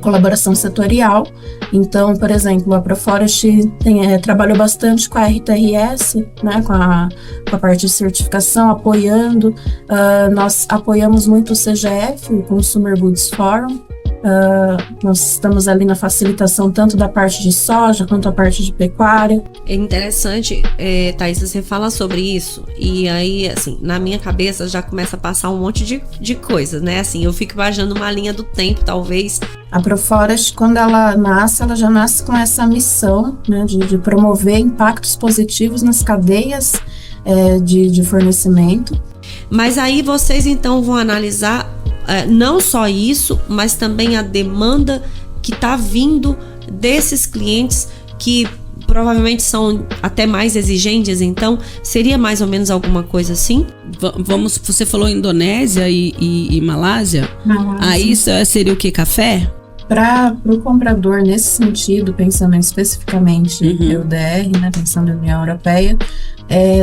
colaboração setorial. Então, por exemplo, a Proforest trabalhou bastante com a RTRS, né, com a parte de certificação, apoiando. Nós apoiamos muito o CGF, o Consumer Goods Forum. Nós estamos ali na facilitação tanto da parte de soja quanto a parte de pecuária. É interessante, Thaís, você fala sobre isso e aí, assim, na minha cabeça já começa a passar um monte de coisas, né? Assim, eu fico imaginando uma linha do tempo, talvez. A Proforest, quando ela já nasce com essa missão, né, de promover impactos positivos nas cadeias de fornecimento. Mas aí vocês, então, vão analisar não só isso, mas também a demanda que está vindo desses clientes que provavelmente são até mais exigentes, então seria mais ou menos alguma coisa assim? Você falou Indonésia e Malásia? Aí seria o que? Café? Para o comprador, nesse sentido, pensando especificamente em EUDR, né, pensando em União Europeia,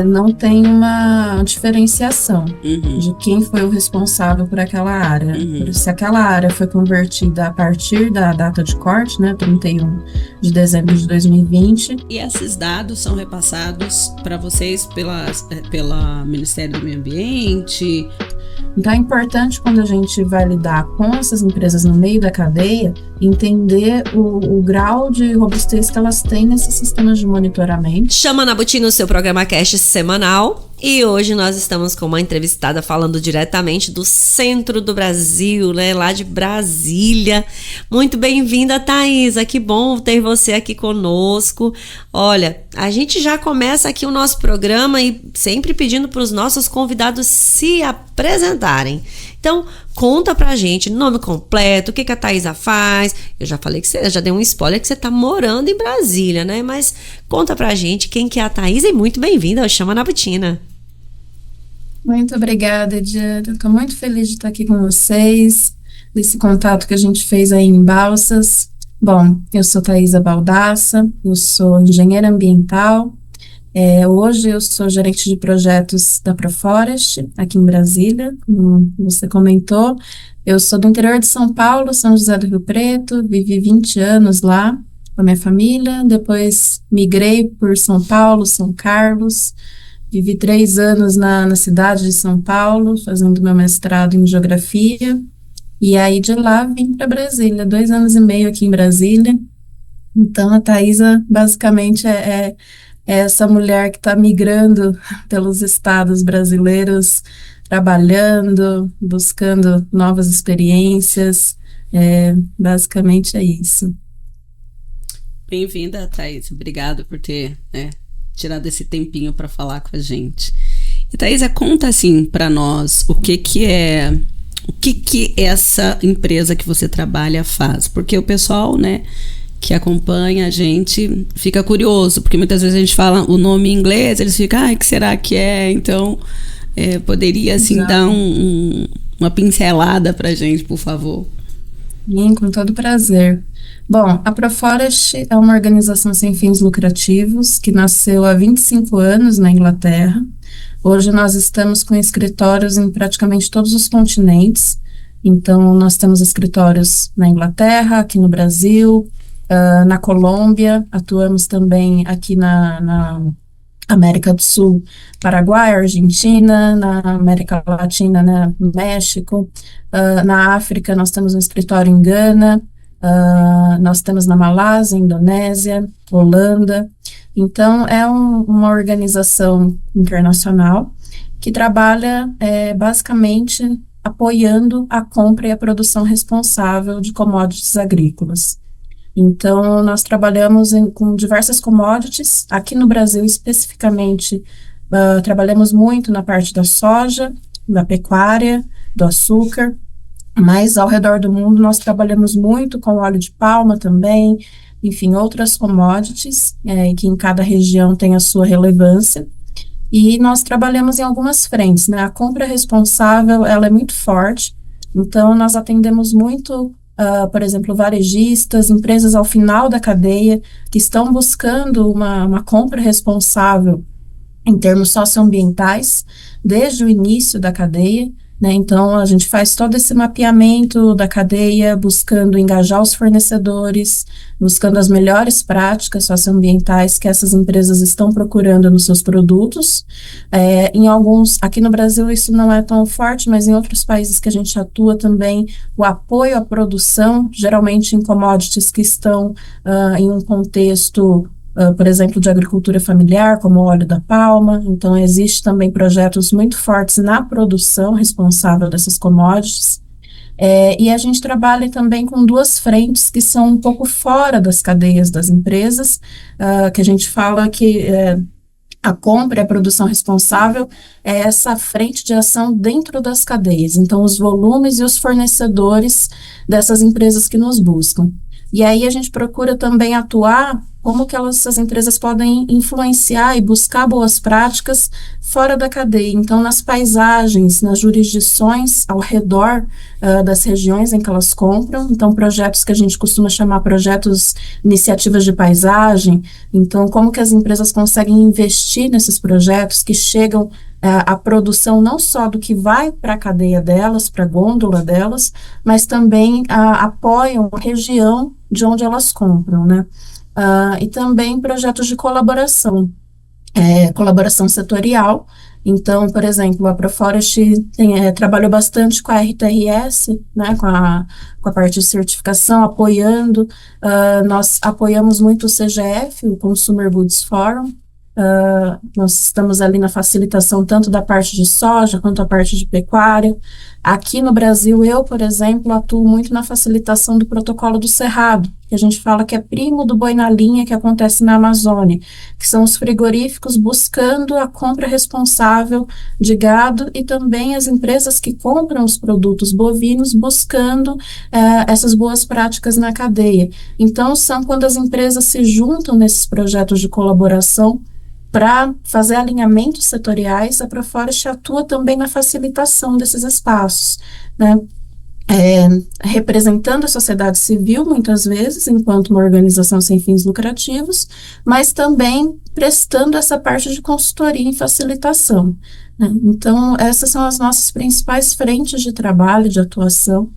não tem uma diferenciação de quem foi o responsável por aquela área. Se aquela área foi convertida a partir da data de corte, né, 31 de dezembro de 2020. E esses dados são repassados para vocês pela Ministério do Meio Ambiente? Então é importante, quando a gente vai lidar com essas empresas no meio da cadeia, entender o grau de robustez que elas têm nesses sistemas de monitoramento. Chama Nabuti no seu programa Cast semanal. E hoje nós estamos com uma entrevistada falando diretamente do centro do Brasil, né? Lá de Brasília. Muito bem-vinda, Thaisa. Que bom ter você aqui conosco. Olha, a gente já começa aqui o nosso programa e sempre pedindo para os nossos convidados se apresentarem. Então, conta pra gente nome completo, o que a Thaisa faz. Eu já falei que já dei um spoiler que você tá morando em Brasília, né? Mas conta pra gente quem que é a Thaisa e muito bem-vinda ao Chama Nabutina. Muito obrigada, Ediana. Estou muito feliz de estar aqui com vocês, desse contato que a gente fez aí em Balsas. Bom, eu sou Thaisa Baldassa, eu sou engenheira ambiental. Hoje eu sou gerente de projetos da Proforest, aqui em Brasília, como você comentou. Eu sou do interior de São Paulo, São José do Rio Preto, vivi 20 anos lá com a minha família, depois migrei por São Paulo, São Carlos. Vivi 3 anos na cidade de São Paulo, fazendo meu mestrado em geografia, e aí de lá vim para Brasília, 2 anos e meio aqui em Brasília. Então a Thaisa basicamente é essa mulher que está migrando pelos estados brasileiros, trabalhando, buscando novas experiências, basicamente é isso. Bem-vinda, Thaisa, obrigado por ter tirado esse tempinho para falar com a gente. E Thaisa, conta assim para nós o que essa empresa que você trabalha faz, porque o pessoal, né, que acompanha a gente fica curioso, porque muitas vezes a gente fala o nome em inglês, eles ficam, o que será que é? Então, poderia assim dar uma pincelada pra gente, por favor. Sim, com todo prazer. Bom, a Proforest é uma organização sem fins lucrativos que nasceu há 25 anos na Inglaterra. Hoje nós estamos com escritórios em praticamente todos os continentes. Então, nós temos escritórios na Inglaterra, aqui no Brasil, na Colômbia, atuamos também aqui na América do Sul, Paraguai, Argentina, na América Latina, né, México, na África nós temos um escritório em Gana, nós temos na Malásia, Indonésia, Holanda. Então é uma organização internacional que trabalha basicamente apoiando a compra e a produção responsável de commodities agrícolas. Então, nós trabalhamos com diversas commodities. Aqui no Brasil, especificamente, trabalhamos muito na parte da soja, da pecuária, do açúcar, mas ao redor do mundo nós trabalhamos muito com óleo de palma também, enfim, outras commodities, que em cada região tem a sua relevância. E nós trabalhamos em algumas frentes, né? A compra responsável, ela é muito forte, então nós atendemos muito por exemplo, varejistas, empresas ao final da cadeia que estão buscando uma compra responsável em termos socioambientais desde o início da cadeia. né? Então, a gente faz todo esse mapeamento da cadeia, buscando engajar os fornecedores, buscando as melhores práticas socioambientais que essas empresas estão procurando nos seus produtos. Em alguns, aqui no Brasil isso não é tão forte, mas em outros países que a gente atua também, o apoio à produção, geralmente em commodities que estão em um contexto, por exemplo, de agricultura familiar, como o óleo da palma. Então, existe também projetos muito fortes na produção responsável dessas commodities. E a gente trabalha também com duas frentes que são um pouco fora das cadeias das empresas, que a gente fala que a compra e a produção responsável é essa frente de ação dentro das cadeias. Então, os volumes e os fornecedores dessas empresas que nos buscam. E aí a gente procura também atuar como que essas empresas podem influenciar e buscar boas práticas fora da cadeia. Então, nas paisagens, nas jurisdições ao redor das regiões em que elas compram. Então, projetos que a gente costuma chamar projetos, iniciativas de paisagem. Então, como que as empresas conseguem investir nesses projetos que chegam à produção não só do que vai para a cadeia delas, para a gôndola delas, mas também apoiam a região de onde elas compram, né? E também projetos de colaboração, colaboração setorial. Então, por exemplo, a Proforest trabalhou bastante com a RTRS, né, com a parte de certificação, apoiando. Nós apoiamos muito o CGF, o Consumer Goods Forum. Nós estamos ali na facilitação tanto da parte de soja quanto a parte de pecuária. Aqui no Brasil, eu, por exemplo, atuo muito na facilitação do protocolo do Cerrado, que a gente fala que é primo do boi na linha que acontece na Amazônia, que são os frigoríficos buscando a compra responsável de gado e também as empresas que compram os produtos bovinos buscando essas boas práticas na cadeia. Então, são quando as empresas se juntam nesses projetos de colaboração para fazer alinhamentos setoriais. A Proforest atua também na facilitação desses espaços, né? Representando a sociedade civil, muitas vezes, enquanto uma organização sem fins lucrativos, mas também prestando essa parte de consultoria e facilitação, né? Então, essas são as nossas principais frentes de trabalho, de atuação.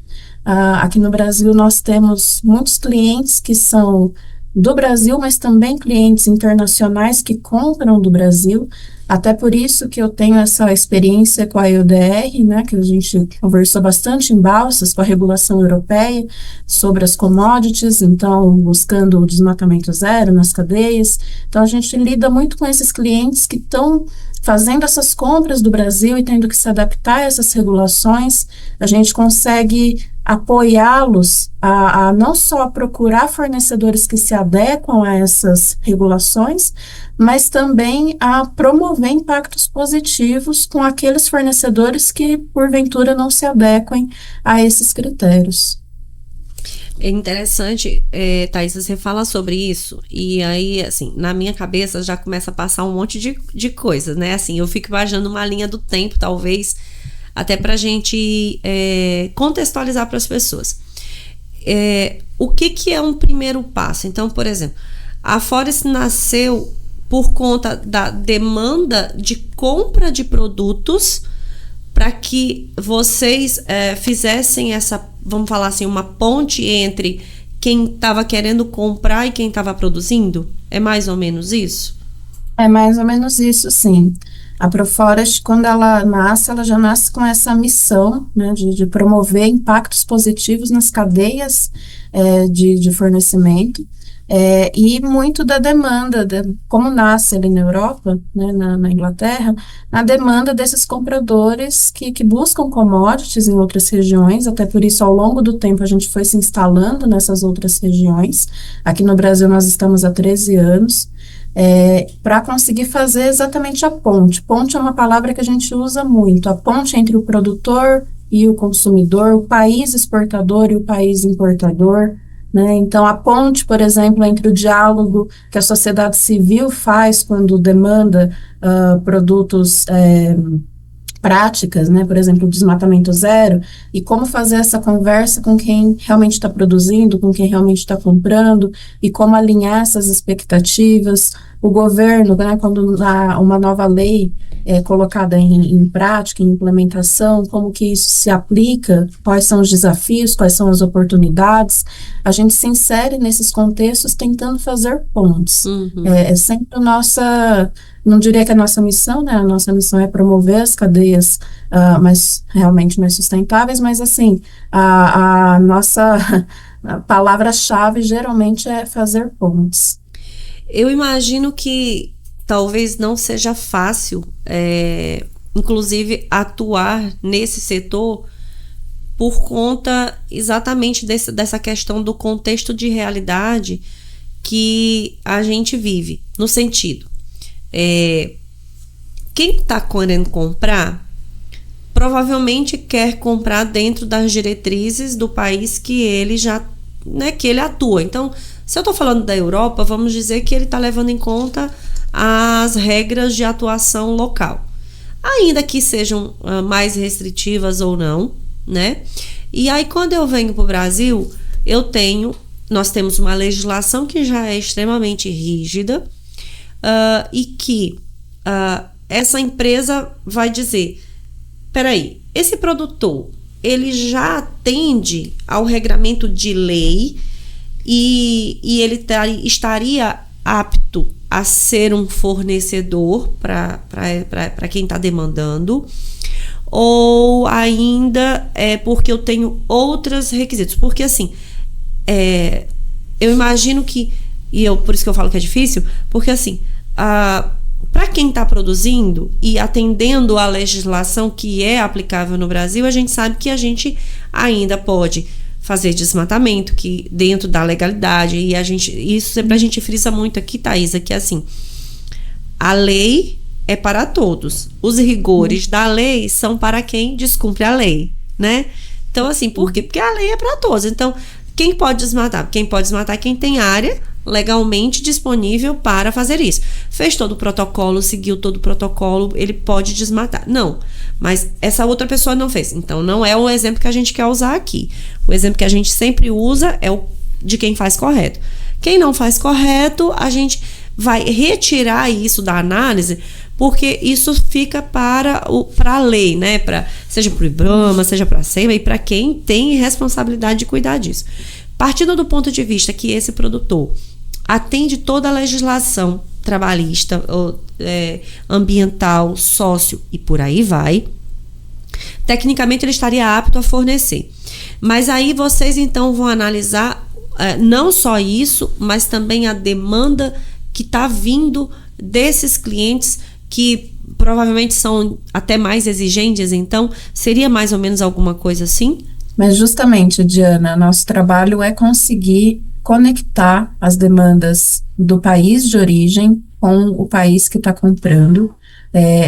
Aqui no Brasil, nós temos muitos clientes que são do Brasil, mas também clientes internacionais que compram do Brasil. Até por isso que eu tenho essa experiência com a EUDR, né, que a gente conversou bastante em Balsas com a regulação europeia sobre as commodities, então buscando o desmatamento zero nas cadeias. Então a gente lida muito com esses clientes que estão fazendo essas compras do Brasil e tendo que se adaptar a essas regulações. A gente consegue apoiá-los a não só procurar fornecedores que se adequam a essas regulações, mas também a promover impactos positivos com aqueles fornecedores que, porventura, não se adequem a esses critérios. É interessante, Thaís, você fala sobre isso, e aí, assim, na minha cabeça já começa a passar um monte de coisas, né? Assim, eu fico imaginando uma linha do tempo, talvez, até pra gente contextualizar para as pessoas. O que é um primeiro passo? Então, por exemplo, a Forest nasceu por conta da demanda de compra de produtos para que vocês fizessem essa, vamos falar assim, uma ponte entre quem estava querendo comprar e quem estava produzindo? É mais ou menos isso? É mais ou menos isso, sim. A Proforest, quando ela nasce, ela já nasce com essa missão, né, de promover impactos positivos nas cadeias de fornecimento. E muito da demanda, como nasce ali na Europa, né, na Inglaterra, a demanda desses compradores que buscam commodities em outras regiões. Até por isso, ao longo do tempo, a gente foi se instalando nessas outras regiões. Aqui no Brasil, nós estamos há 13 anos, para conseguir fazer exatamente a ponte. Ponte é uma palavra que a gente usa muito, a ponte entre o produtor e o consumidor, o país exportador e o país importador, né? Então, a ponte, por exemplo, entre o diálogo que a sociedade civil faz quando demanda produtos, práticas, né? Por exemplo, o desmatamento zero, e como fazer essa conversa com quem realmente está produzindo, com quem realmente está comprando, e como alinhar essas expectativas, o governo, né, quando uma nova lei é colocada em prática, em implementação, como que isso se aplica, quais são os desafios, quais são as oportunidades, a gente se insere nesses contextos tentando fazer pontes. É sempre a nossa, não diria que a nossa missão, né, a nossa missão é promover as cadeias mais realmente mais sustentáveis, mas assim, a nossa a palavra-chave geralmente é fazer pontes. Eu imagino que talvez não seja fácil, inclusive, atuar nesse setor por conta exatamente dessa questão do contexto de realidade que a gente vive. No sentido, quem está querendo comprar provavelmente quer comprar dentro das diretrizes do país que ele já, né, que ele atua. Então, se eu estou falando da Europa, vamos dizer que ele está levando em conta as regras de atuação local, ainda que sejam mais restritivas ou não, né? E aí, quando eu venho para o Brasil, nós temos uma legislação que já é extremamente rígida, e que essa empresa vai dizer: peraí, esse produtor, ele já atende ao regramento de lei e ele estaria apto a ser um fornecedor para quem está demandando, ou ainda é porque eu tenho outros requisitos? Porque assim, eu imagino que, por isso que eu falo que é difícil, porque assim, para quem está produzindo e atendendo à legislação que é aplicável no Brasil, a gente sabe que a gente ainda pode fazer desmatamento, que dentro da legalidade, e isso sempre a gente frisa muito aqui, Thaisa, que assim, a lei é para todos, os rigores da lei são para quem descumpre a lei, né? Então assim, por quê? Porque a lei é para todos. Então, quem pode desmatar? Quem pode desmatar é quem tem área legalmente disponível para fazer isso. Fez todo o protocolo, seguiu todo o protocolo, ele pode desmatar. Não, mas essa outra pessoa não fez. Então, não é o exemplo que a gente quer usar aqui. O exemplo que a gente sempre usa é o de quem faz correto. Quem não faz correto, a gente vai retirar isso da análise, porque isso fica para a lei, né? Seja para o IBAMA, seja para a SEMA, e para quem tem responsabilidade de cuidar disso. Partindo do ponto de vista que esse produtor atende toda a legislação trabalhista, ambiental, sócio e por aí vai, tecnicamente ele estaria apto a fornecer. Mas aí vocês então vão analisar não só isso, mas também a demanda que está vindo desses clientes que provavelmente são até mais exigentes. Então, seria mais ou menos alguma coisa assim? Mas justamente, Diana, nosso trabalho é conseguir conectar as demandas do país de origem com o país que está comprando,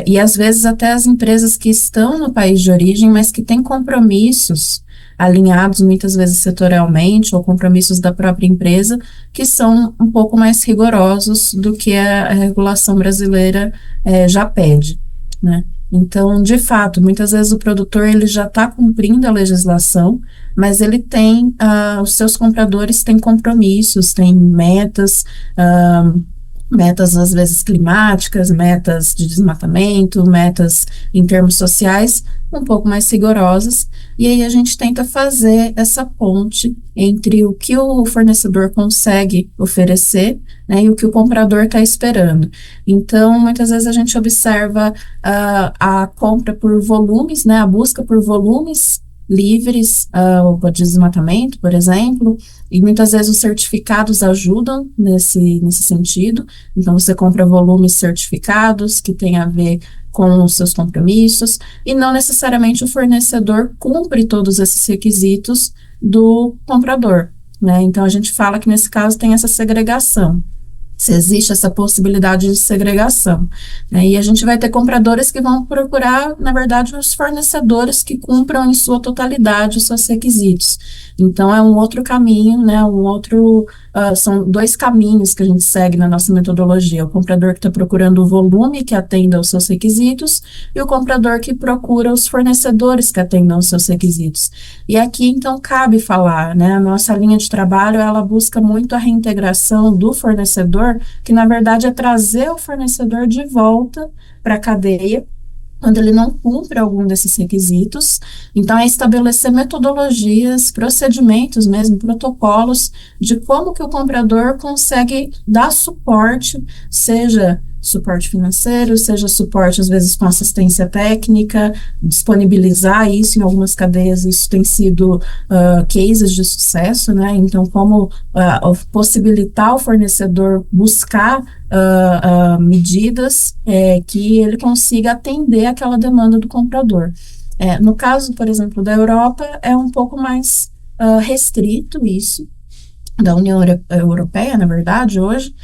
e às vezes até as empresas que estão no país de origem, mas que têm compromissos alinhados muitas vezes setorialmente, ou compromissos da própria empresa, que são um pouco mais rigorosos do que a regulação brasileira já pede, né? Então, de fato, muitas vezes o produtor ele já está cumprindo a legislação, mas ele tem, os seus compradores têm compromissos, têm metas, metas às vezes climáticas, metas de desmatamento, metas em termos sociais, um pouco mais rigorosas, e aí a gente tenta fazer essa ponte entre o que o fornecedor consegue oferecer, né, e o que o comprador está esperando. Então, muitas vezes a gente observa a compra por volumes, né, a busca por volumes livres, o desmatamento, por exemplo, e muitas vezes os certificados ajudam nesse sentido. Então, você compra volumes certificados que têm a ver com os seus compromissos, e não necessariamente o fornecedor cumpre todos esses requisitos do comprador, né? Então, a gente fala que nesse caso tem essa segregação. Se existe essa possibilidade de segregação, né? E a gente vai ter compradores que vão procurar, na verdade, os fornecedores que cumpram em sua totalidade os seus requisitos. Então, é um outro caminho, né? São dois caminhos que a gente segue na nossa metodologia. O comprador que está procurando o volume que atenda aos seus requisitos e o comprador que procura os fornecedores que atendam aos seus requisitos. E aqui, então, cabe falar, né? A nossa linha de trabalho, ela busca muito a reintegração do fornecedor fornecedor, que na verdade é trazer o fornecedor de volta para a cadeia, quando ele não cumpre algum desses requisitos. Então, é estabelecer metodologias, procedimentos mesmo, protocolos de como que o comprador consegue dar suporte, seja suporte financeiro, seja suporte, às vezes, com assistência técnica, disponibilizar isso em algumas cadeias. Isso tem sido cases de sucesso, né? Então, como possibilitar o fornecedor buscar medidas que ele consiga atender aquela demanda do comprador. No caso, por exemplo, da Europa, é um pouco mais restrito isso, da União Europeia, na verdade, hoje,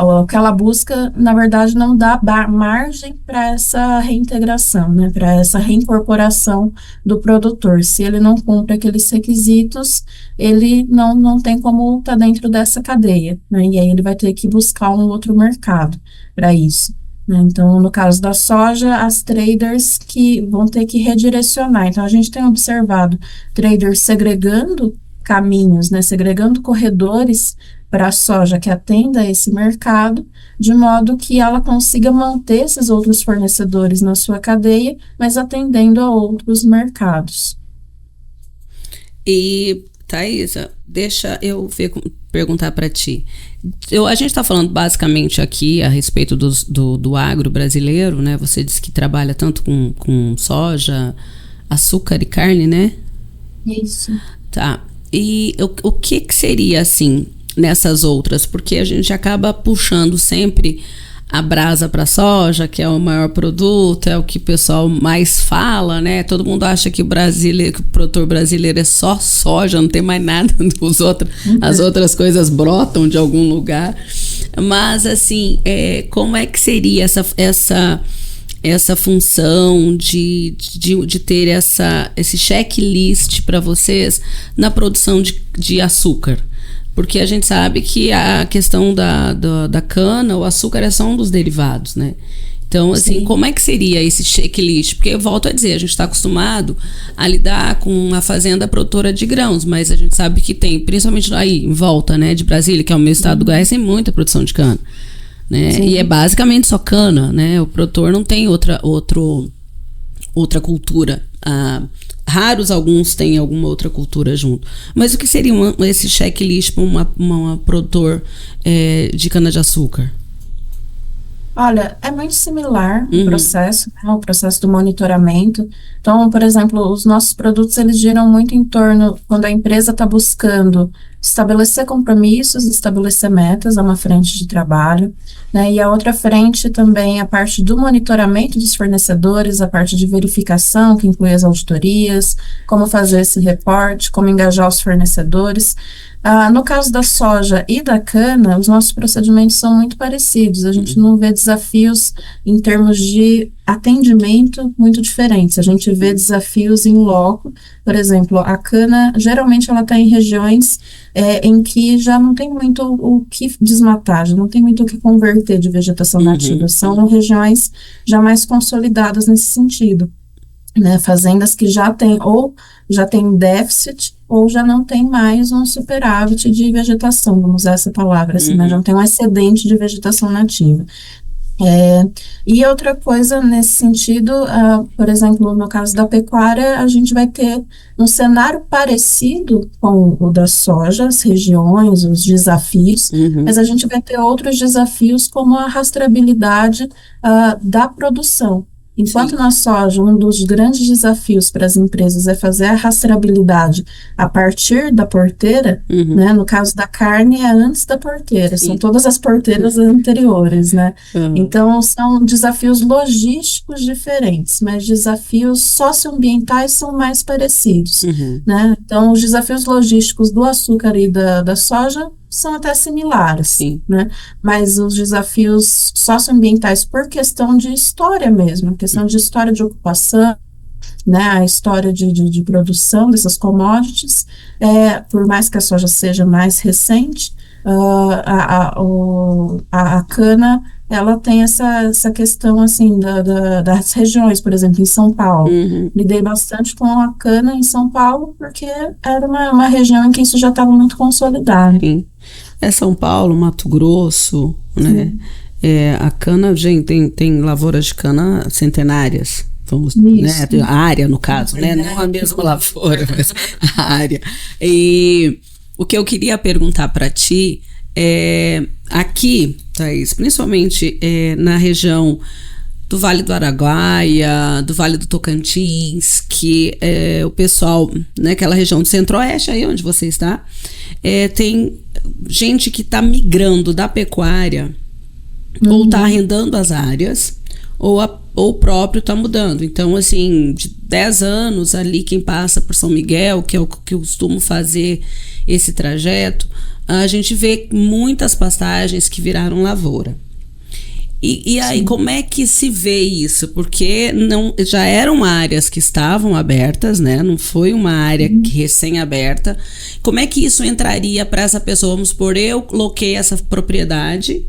o que ela busca, na verdade, não dá margem para essa reintegração, né, para essa reincorporação do produtor. Se ele não cumpre aqueles requisitos, ele não tem como estar dentro dessa cadeia, né, e aí ele vai ter que buscar um outro mercado para isso. Então, no caso da soja, as traders que vão ter que redirecionar. Então, a gente tem observado traders segregando caminhos, né, segregando corredores para a soja que atenda a esse mercado, de modo que ela consiga manter esses outros fornecedores na sua cadeia, mas atendendo a outros mercados. E, Thaisa, deixa eu perguntar para ti. A gente está falando basicamente aqui a respeito do agro brasileiro, né? Você disse que trabalha tanto com soja, açúcar e carne, né? Isso. Tá. E o que seria, assim, nessas outras? Porque a gente acaba puxando sempre a brasa para soja, que é o maior produto, é o que o pessoal mais fala, né? Todo mundo acha que o produtor brasileiro é só soja, não tem mais nada as outras coisas brotam de algum lugar. Mas, assim, como é que seria essa função de ter esse checklist para vocês na produção de açúcar? Porque a gente sabe que a questão da cana, o açúcar é só um dos derivados, né? Então, assim, sim, como é que seria esse checklist? Porque eu volto a dizer, a gente está acostumado a lidar com uma fazenda produtora de grãos, mas a gente sabe que tem, principalmente aí em volta, né, de Brasília, que é o meu estado do Goiás, tem muita produção de cana. Né? E é basicamente só cana, né? O produtor não tem outra cultura. Raros alguns têm alguma outra cultura junto. Mas o que seria esse checklist para uma produtor de cana-de-açúcar? Olha, é muito similar o processo, né, o processo do monitoramento. Então, por exemplo, os nossos produtos, eles giram muito em torno, quando a empresa está buscando estabelecer compromissos, estabelecer metas, é uma frente de trabalho, né, e a outra frente também é a parte do monitoramento dos fornecedores, a parte de verificação, que inclui as auditorias, como fazer esse reporte, como engajar os fornecedores. No caso da soja e da cana, os nossos procedimentos são muito parecidos. A gente não vê desafios em termos de atendimento muito diferentes. A gente vê desafios em loco. Por exemplo, a cana, geralmente ela está em regiões em que já não tem muito o que desmatar, já não tem muito o que converter de vegetação nativa. São regiões já mais consolidadas nesse sentido, né? Fazendas que já têm déficit ou já não tem mais um superávit de vegetação, vamos usar essa palavra assim, né? Já não tem um excedente de vegetação nativa. E outra coisa nesse sentido, por exemplo, no caso da pecuária, a gente vai ter um cenário parecido com o da soja, as regiões, os desafios, mas a gente vai ter outros desafios como a rastreabilidade da produção. Enquanto na soja, um dos grandes desafios para as empresas é fazer a rastreabilidade a partir da porteira, né? No caso da carne, é antes da porteira, são todas as porteiras anteriores, né? Então, são desafios logísticos diferentes, mas desafios socioambientais são mais parecidos, né? Então, os desafios logísticos do açúcar e da soja são até similares, sim, né? Mas os desafios socioambientais por questão de história mesmo, questão de história de ocupação, né? A história de produção dessas commodities, por mais que a soja seja mais recente, a cana, ela tem essa questão, assim, das regiões, por exemplo, em São Paulo. Lidei bastante com a cana em São Paulo, porque era uma região em que isso já estava muito consolidado. Sim. É São Paulo, Mato Grosso, né? A cana, gente, tem lavouras de cana centenárias. Vamos, né? A área, no caso, né? Não a mesma lavoura, mas a área. E o que eu queria perguntar para ti é, aqui, Thaís, principalmente na região do Vale do Araguaia, do Vale do Tocantins, que o pessoal, né, aquela região do Centro-Oeste, aí onde você está, tem gente que está migrando da pecuária, ou está arrendando as áreas, ou o próprio está mudando. Então, assim, de 10 anos ali, quem passa por São Miguel, que é o que eu costumo fazer esse trajeto, a gente vê muitas pastagens que viraram lavoura. E aí, como é que se vê isso? Porque já eram áreas que estavam abertas, né? Não foi uma área recém-aberta. Como é que isso entraria para essa pessoa? Vamos supor, eu loquei essa propriedade,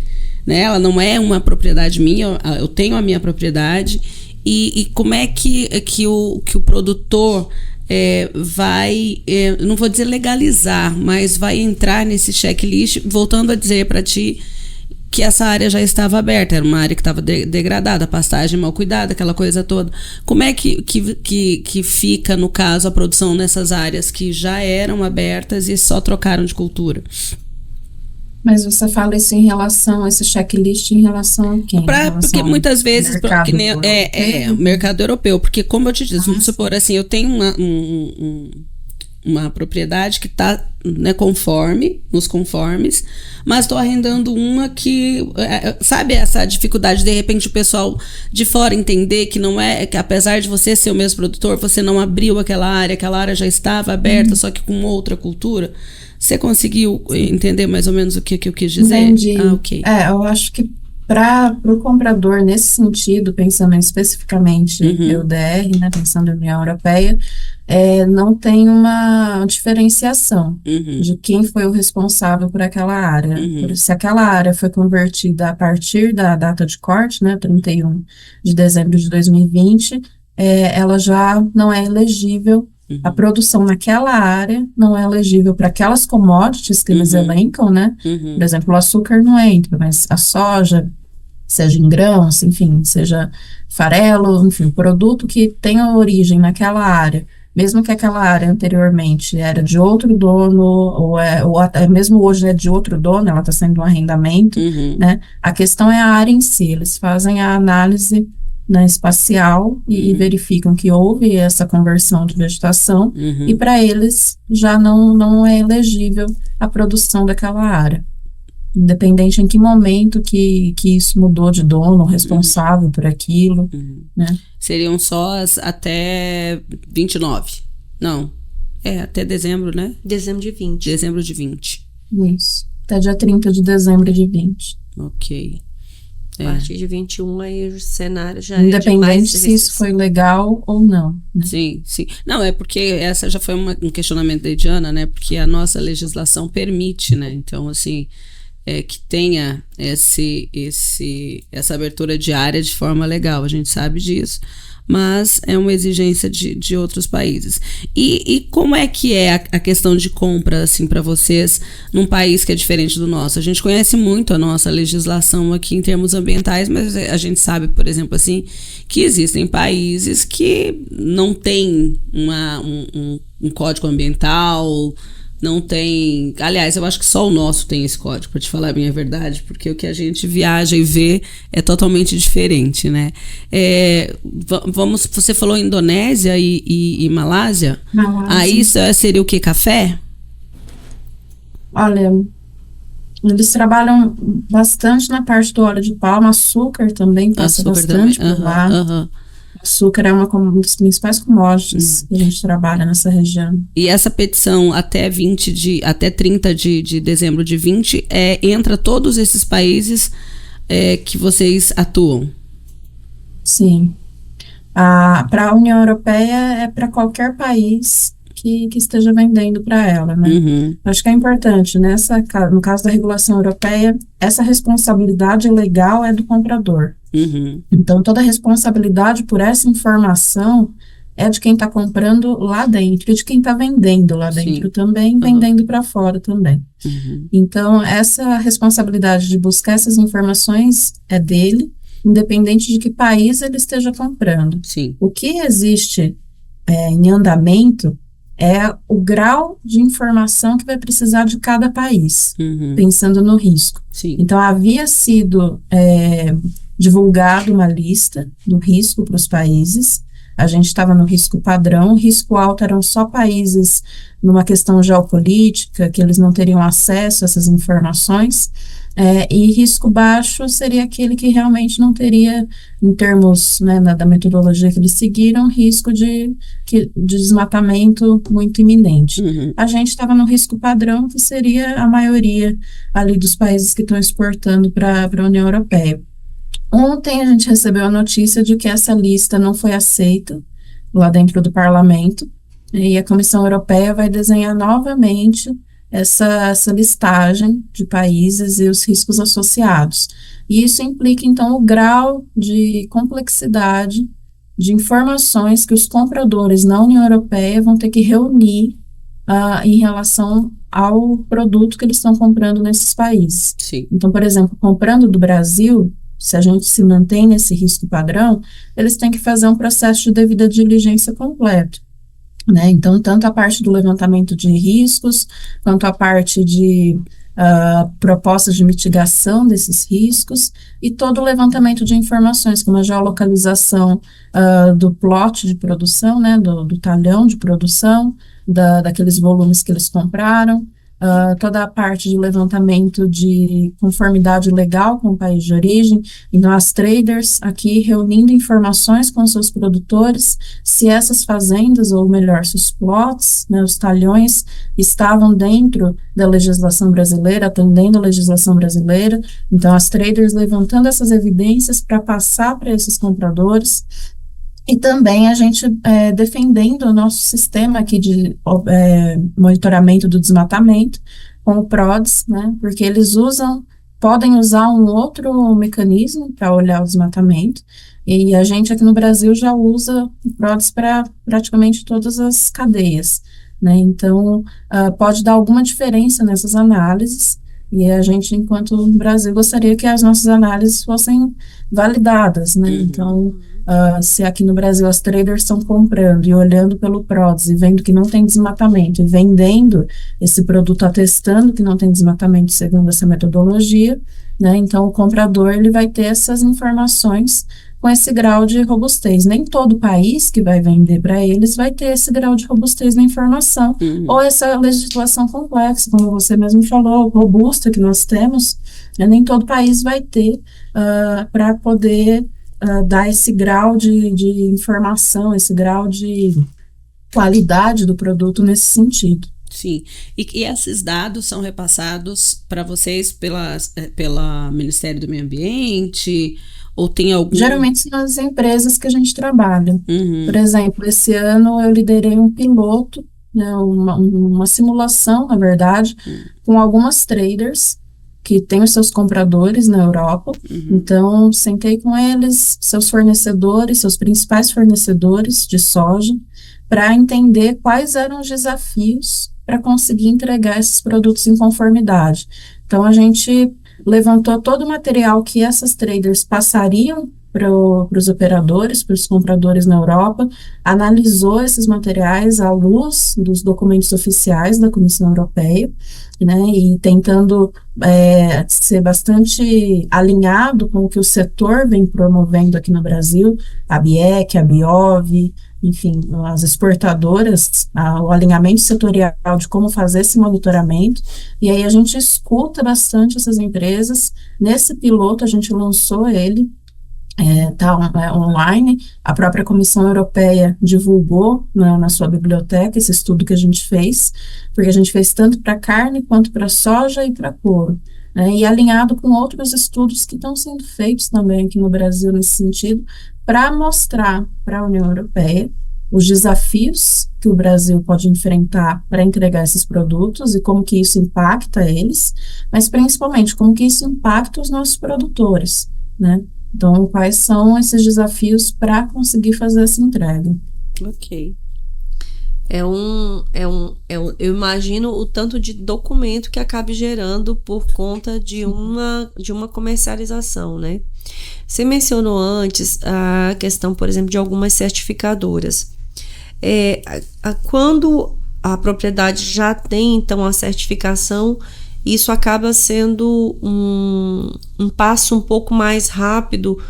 né? Ela não é uma propriedade minha, eu tenho a minha propriedade. E como é que o produtor vai, não vou dizer legalizar, mas vai entrar nesse checklist, voltando a dizer para ti que essa área já estava aberta, era uma área que estava degradada, pastagem mal cuidada, aquela coisa toda. Como é que fica, no caso, a produção nessas áreas que já eram abertas e só trocaram de cultura? Mas você fala isso em relação a esse checklist em relação a quem? Porque muitas vezes o mercado europeu, porque como eu te disse, vamos supor assim, eu tenho uma propriedade que está, né, nos conformes, mas estou arrendando uma que, sabe, essa dificuldade, de repente o pessoal de fora entender que não é, que apesar de você ser o mesmo produtor, você não abriu aquela área já estava aberta, só que com outra cultura. Você conseguiu entender mais ou menos o que eu quis dizer? Entendi. Ok. Eu acho que para o comprador, nesse sentido, pensando especificamente em EUDR, né, pensando em União Europeia, não tem uma diferenciação de quem foi o responsável por aquela área. Se aquela área foi convertida a partir da data de corte, né, 31 de dezembro de 2020, ela já não é elegível. A produção naquela área não é elegível para aquelas commodities que eles elencam, né? Por exemplo, o açúcar não entra, mas a soja, seja em grãos, enfim, seja farelo, enfim, produto que tenha origem naquela área, mesmo que aquela área anteriormente era de outro dono, ou até mesmo hoje é de outro dono, ela está sendo um arrendamento, né? A questão é a área em si, eles fazem a análise, né, espacial e verificam que houve essa conversão de vegetação e para eles já não é elegível a produção daquela área, independente em que momento que isso mudou de dono, responsável por aquilo, né? Seriam só até 29? Não, até dezembro, né? Dezembro de 20. Dezembro de 20. Isso, até dia 30 de dezembro de 20. Ok. A partir de 21, aí o cenário já independente se isso foi legal ou não, né? Sim. Não, é porque essa já foi um questionamento da Ediana, né? Porque a nossa legislação permite, né? Então, assim, que tenha essa abertura de área de forma legal, a gente sabe disso, mas é uma exigência de outros países. E como é que é a questão de compra, assim, para vocês, num país que é diferente do nosso? A gente conhece muito a nossa legislação aqui em termos ambientais, mas a gente sabe, por exemplo, assim, que existem países que não têm um código ambiental, não tem... Aliás, eu acho que só o nosso tem esse código, para te falar a minha verdade, porque o que a gente viaja e vê é totalmente diferente, né? Você falou Indonésia e Malásia? Aí isso seria o quê? Café? Olha, eles trabalham bastante na parte do óleo de palma, açúcar também passa bastante por lá. Açúcar é uma das principais commodities que a gente trabalha nessa região. E essa petição até 30 de dezembro de 20 entra todos esses países que vocês atuam? Sim. Para a União Europeia é para qualquer país que esteja vendendo para ela, né? Acho que é importante, no caso da regulação europeia, essa responsabilidade legal é do comprador. Então, toda a responsabilidade por essa informação é de quem está comprando lá dentro e de quem está vendendo lá dentro Sim. também, vendendo para fora também. Então, essa responsabilidade de buscar essas informações é dele, independente de que país ele esteja comprando. Sim. O que existe em andamento é o grau de informação que vai precisar de cada país, pensando no risco. Sim. Então, havia sido divulgado uma lista do risco para os países. A gente estava no risco padrão, risco alto eram só países numa questão geopolítica, que eles não teriam acesso a essas informações, e risco baixo seria aquele que realmente não teria, em termos, né, da metodologia que eles seguiram, risco de desmatamento muito iminente. A gente estava no risco padrão, que seria a maioria ali dos países que estão exportando para a União Europeia. Ontem a gente recebeu a notícia de que essa lista não foi aceita lá dentro do parlamento e a Comissão Europeia vai desenhar novamente essa listagem de países e os riscos associados. E isso implica, então, o grau de complexidade de informações que os compradores na União Europeia vão ter que reunir em relação ao produto que eles estão comprando nesses países. Sim. Então, por exemplo, comprando do Brasil, se a gente se mantém nesse risco padrão, eles têm que fazer um processo de devida diligência completo, né? Então, tanto a parte do levantamento de riscos, quanto a parte de propostas de mitigação desses riscos e todo o levantamento de informações, como a geolocalização do plot de produção, né, do talhão de produção, daqueles volumes que eles compraram, toda a parte de levantamento de conformidade legal com o país de origem. Então, as traders aqui reunindo informações com seus produtores, se essas fazendas, ou melhor, se os plots, né, os talhões, estavam dentro da legislação brasileira, atendendo a legislação brasileira. Então, as traders levantando essas evidências para passar para esses compradores. E também a gente defendendo o nosso sistema aqui de monitoramento do desmatamento com o PRODES, né, porque eles podem usar um outro mecanismo para olhar o desmatamento, e a gente aqui no Brasil já usa o PRODES para praticamente todas as cadeias, né, então pode dar alguma diferença nessas análises, e a gente, enquanto Brasil, gostaria que as nossas análises fossem validadas, né, então... se aqui no Brasil as traders estão comprando e olhando pelo PRODES e vendo que não tem desmatamento e vendendo esse produto atestando que não tem desmatamento segundo essa metodologia, né, então o comprador ele vai ter essas informações com esse grau de robustez. Nem todo país que vai vender para eles vai ter esse grau de robustez na informação ou essa legislação complexa, como você mesmo falou, robusta que nós temos, né, nem todo país vai ter para poder dar esse grau de informação, esse grau de qualidade do produto nesse sentido. Sim, e esses dados são repassados para vocês pela Ministério do Meio Ambiente, ou tem algum... Geralmente são as empresas que a gente trabalha. Por exemplo, esse ano eu liderei um piloto, né, uma simulação, na verdade, com algumas traders que têm os seus compradores na Europa. Então, sentei com eles, seus fornecedores, seus principais fornecedores de soja, para entender quais eram os desafios para conseguir entregar esses produtos em conformidade. Então, a gente levantou todo o material que essas traders passariam para os operadores, para os compradores na Europa, analisou esses materiais à luz dos documentos oficiais da Comissão Europeia, né, e tentando ser bastante alinhado com o que o setor vem promovendo aqui no Brasil, a BIEC, a BIOV, enfim, as exportadoras, o alinhamento setorial de como fazer esse monitoramento, e aí a gente escuta bastante essas empresas. Nesse piloto a gente lançou ele, tá online, a própria Comissão Europeia divulgou, né, na sua biblioteca esse estudo que a gente fez, porque a gente fez tanto para carne quanto para soja e para couro, né, e alinhado com outros estudos que estão sendo feitos também aqui no Brasil nesse sentido, para mostrar para a União Europeia os desafios que o Brasil pode enfrentar para entregar esses produtos e como que isso impacta eles, mas principalmente como que isso impacta os nossos produtores, né? Então, quais são esses desafios para conseguir fazer essa entrega? Ok. Eu imagino o tanto de documento que acabe gerando por conta de uma comercialização, né? Você mencionou antes a questão, por exemplo, de algumas certificadoras. Quando a propriedade já tem, então, a certificação, isso acaba sendo um passo um pouco mais rápido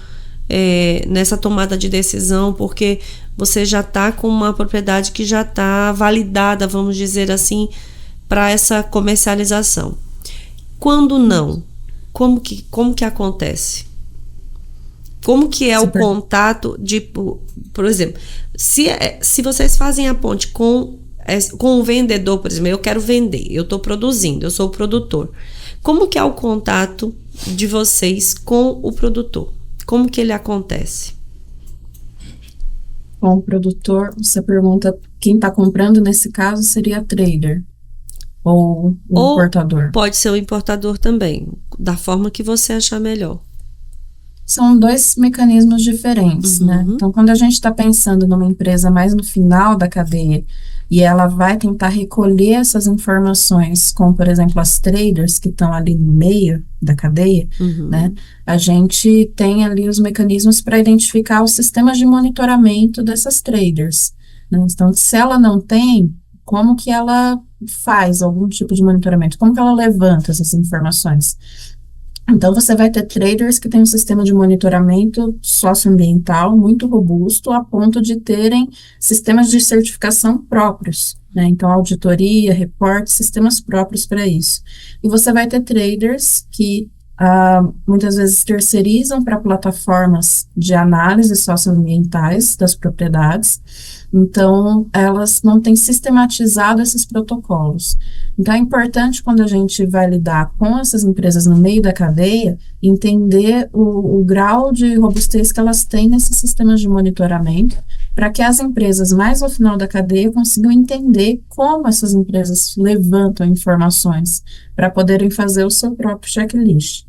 nessa tomada de decisão, porque você já está com uma propriedade que já está validada, vamos dizer assim, para essa comercialização. Quando não, como que acontece? Como que é o contato de, por exemplo, se vocês fazem a ponte com o vendedor, por exemplo, eu quero vender, eu estou produzindo, eu sou o produtor. Como que é o contato de vocês com o produtor? Como que ele acontece? Com o produtor, você pergunta quem está comprando, nesse caso seria trader ou o importador? Pode ser o importador também, da forma que você achar melhor. São dois mecanismos diferentes, né? Então, quando a gente está pensando numa empresa mais no final da cadeia e ela vai tentar recolher essas informações, como, por exemplo, as traders que estão ali no meio da cadeia, né? A gente tem ali os mecanismos para identificar os sistemas de monitoramento dessas traders, né? Então, se ela não tem, como que ela faz algum tipo de monitoramento? Como que ela levanta essas informações? Então, você vai ter traders que têm um sistema de monitoramento socioambiental muito robusto, a ponto de terem sistemas de certificação próprios, né? Então, auditoria, reporte, sistemas próprios para isso. E você vai ter traders que muitas vezes terceirizam para plataformas de análise socioambientais das propriedades. Então, elas não têm sistematizado esses protocolos. Então, é importante, quando a gente vai lidar com essas empresas no meio da cadeia, entender o grau de robustez que elas têm nesses sistemas de monitoramento, para que as empresas mais ao final da cadeia consigam entender como essas empresas levantam informações para poderem fazer o seu próprio checklist.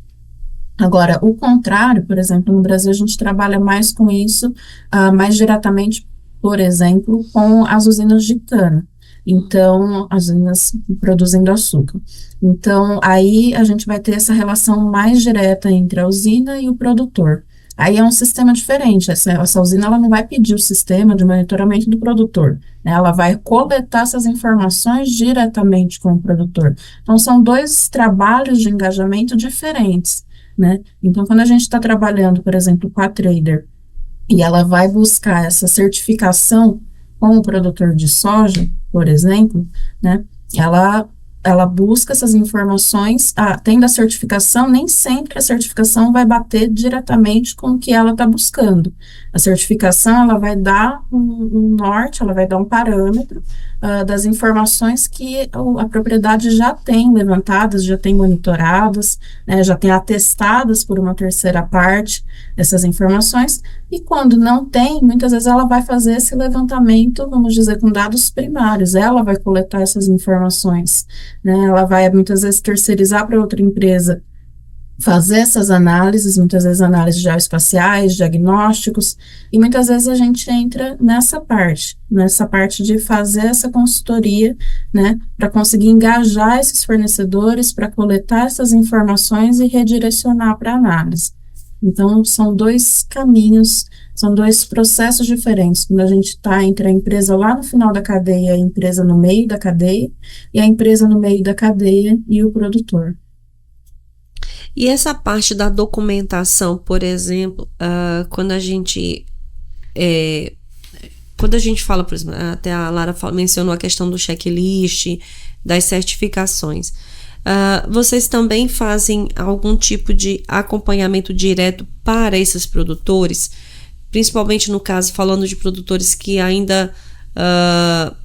Agora, o contrário, por exemplo, no Brasil a gente trabalha mais com isso, mais diretamente, por exemplo, com as usinas de cana. Então, as usinas produzindo açúcar. Então, aí a gente vai ter essa relação mais direta entre a usina e o produtor. Aí é um sistema diferente. Essa usina ela não vai pedir o sistema de monitoramento do produtor, né? Ela vai coletar essas informações diretamente com o produtor. Então, são dois trabalhos de engajamento diferentes, né? Então, quando a gente está trabalhando, por exemplo, com a trader, e ela vai buscar essa certificação com o produtor de soja, por exemplo, né? Ela busca essas informações, tendo a certificação, nem sempre a certificação vai bater diretamente com o que ela está buscando. A certificação, ela vai dar um norte, ela vai dar um parâmetro das informações que a propriedade já tem levantadas, já tem monitoradas, né, já tem atestadas por uma terceira parte essas informações, e quando não tem, muitas vezes ela vai fazer esse levantamento, vamos dizer, com dados primários, ela vai coletar essas informações, né, ela vai muitas vezes terceirizar para outra empresa fazer essas análises, muitas vezes análises geoespaciais, diagnósticos, e muitas vezes a gente entra nessa parte de fazer essa consultoria, né, para conseguir engajar esses fornecedores, para coletar essas informações e redirecionar para análise. Então, são dois caminhos, são dois processos diferentes, quando a gente está entre a empresa lá no final da cadeia, a empresa no meio da cadeia, e a empresa no meio da cadeia e o produtor. E essa parte da documentação, por exemplo, quando a gente fala, por exemplo, até a Lara mencionou a questão do checklist, das certificações, vocês também fazem algum tipo de acompanhamento direto para esses produtores, principalmente no caso, falando de produtores que ainda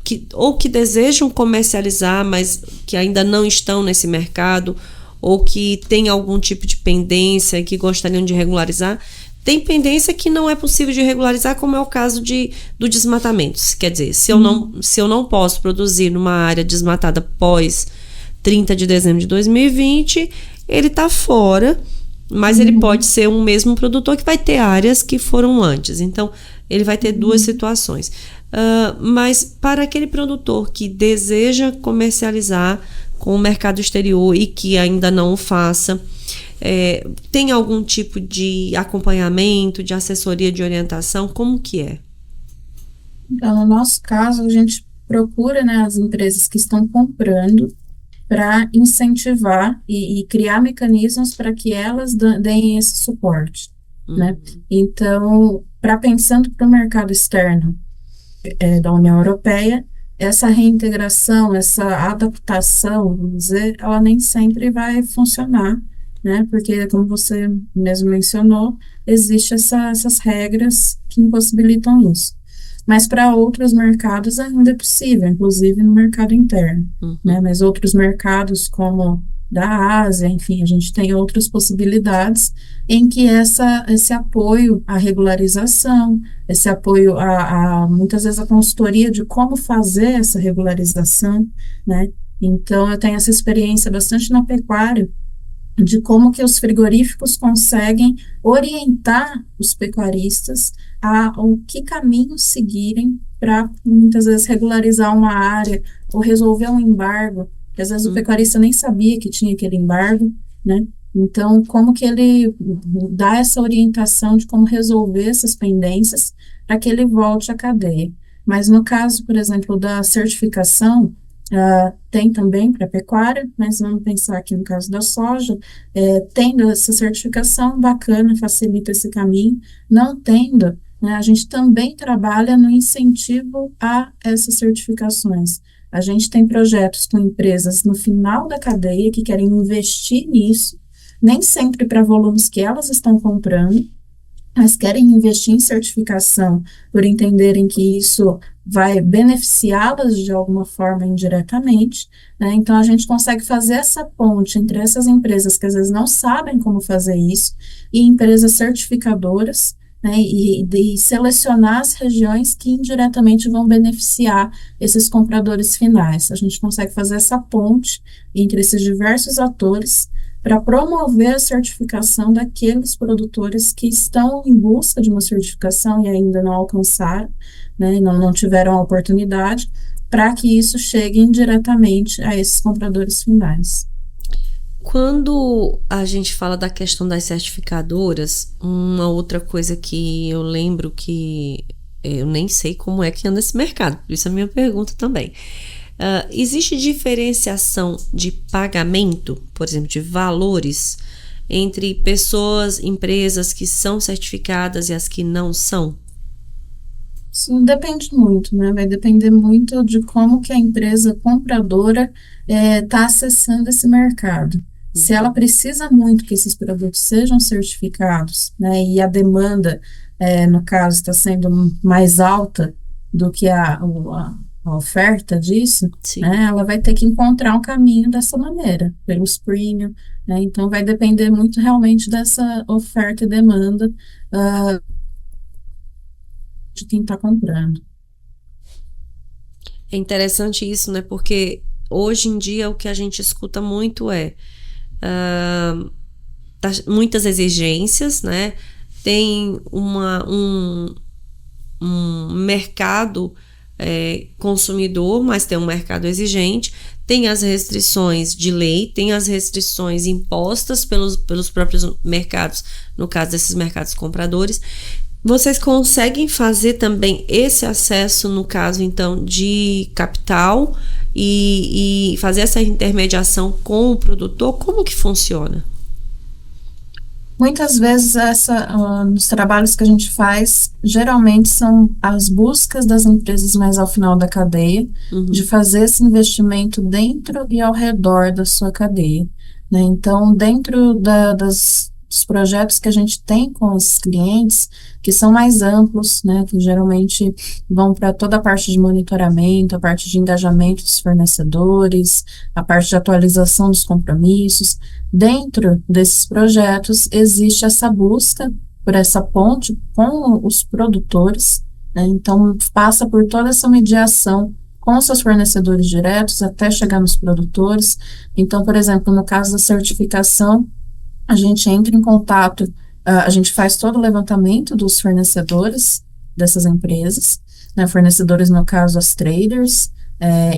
que desejam comercializar, mas que ainda não estão nesse mercado, ou que tem algum tipo de pendência que gostariam de regularizar. Tem pendência que não é possível de regularizar, como é o caso do desmatamento. Quer dizer, se eu não posso produzir numa área desmatada pós 30 de dezembro de 2020, ele está fora, mas ele pode ser um mesmo produtor que vai ter áreas que foram antes. Então, ele vai ter duas situações. Mas para aquele produtor que deseja comercializar com o mercado exterior e que ainda não o faça, tem algum tipo de acompanhamento, de assessoria, de orientação? Como que é? Então, no nosso caso, a gente procura, né, as empresas que estão comprando para incentivar e criar mecanismos para que elas deem esse suporte, né? Então, pensando para o mercado externo da União Europeia, essa reintegração, essa adaptação, vamos dizer, ela nem sempre vai funcionar, né? Porque, como você mesmo mencionou, existem essas regras que impossibilitam isso. Mas para outros mercados ainda é possível, inclusive no mercado interno, né? Mas outros mercados como da Ásia, enfim, a gente tem outras possibilidades em que esse apoio à regularização, esse apoio muitas vezes a consultoria de como fazer essa regularização, né? Então, eu tenho essa experiência bastante na pecuária, de como que os frigoríficos conseguem orientar os pecuaristas o que caminhos seguirem para, muitas vezes, regularizar uma área ou resolver um embargo, que às vezes o pecuarista nem sabia que tinha aquele embargo, né? Então, como que ele dá essa orientação de como resolver essas pendências para que ele volte à cadeia. Mas no caso, por exemplo, da certificação, tem também para pecuária, mas vamos pensar aqui no caso da soja, tendo essa certificação, bacana, facilita esse caminho. Não tendo, né, a gente também trabalha no incentivo a essas certificações. A gente tem projetos com empresas no final da cadeia que querem investir nisso, nem sempre para volumes que elas estão comprando, mas querem investir em certificação por entenderem que isso vai beneficiá-las de alguma forma indiretamente, né? Então, a gente consegue fazer essa ponte entre essas empresas que às vezes não sabem como fazer isso e empresas certificadoras, né? E selecionar as regiões que indiretamente vão beneficiar esses compradores finais. A gente consegue fazer essa ponte entre esses diversos atores para promover a certificação daqueles produtores que estão em busca de uma certificação e ainda não alcançaram, né, não tiveram a oportunidade, para que isso chegue indiretamente a esses compradores finais. Quando a gente fala da questão das certificadoras, uma outra coisa que eu lembro que eu nem sei como é que anda esse mercado, por isso a minha pergunta também. Existe diferenciação de pagamento, por exemplo, de valores, entre pessoas, empresas que são certificadas e as que não são? Isso depende muito, né? Vai depender muito de como que a empresa compradora está acessando esse mercado. Se ela precisa muito que esses produtos sejam certificados, né, e a demanda, no caso, está sendo mais alta do que a oferta disso, né, ela vai ter que encontrar um caminho dessa maneira, pelos premium, né? Então vai depender muito realmente dessa oferta e demanda de quem está comprando. É interessante isso, né? Porque hoje em dia o que a gente escuta muito muitas exigências, né? Tem um mercado consumidor, mas tem um mercado exigente, tem as restrições de lei, tem as restrições impostas pelos próprios mercados, no caso desses mercados compradores. Vocês conseguem fazer também esse acesso, no caso, então, de capital e fazer essa intermediação com o produtor? Como que funciona? Muitas vezes, nos trabalhos que a gente faz, geralmente são as buscas das empresas mais ao final da cadeia, de fazer esse investimento dentro e ao redor da sua cadeia, né? Então, dentro dos projetos que a gente tem com os clientes, que são mais amplos, né, que geralmente vão para toda a parte de monitoramento, a parte de engajamento dos fornecedores, a parte de atualização dos compromissos. Dentro desses projetos existe essa busca por essa ponte com os produtores, né? Então passa por toda essa mediação com seus fornecedores diretos até chegar nos produtores. Então, por exemplo, no caso da certificação, a gente entra em contato, a gente faz todo o levantamento dos fornecedores dessas empresas, né, fornecedores, no caso, as traders,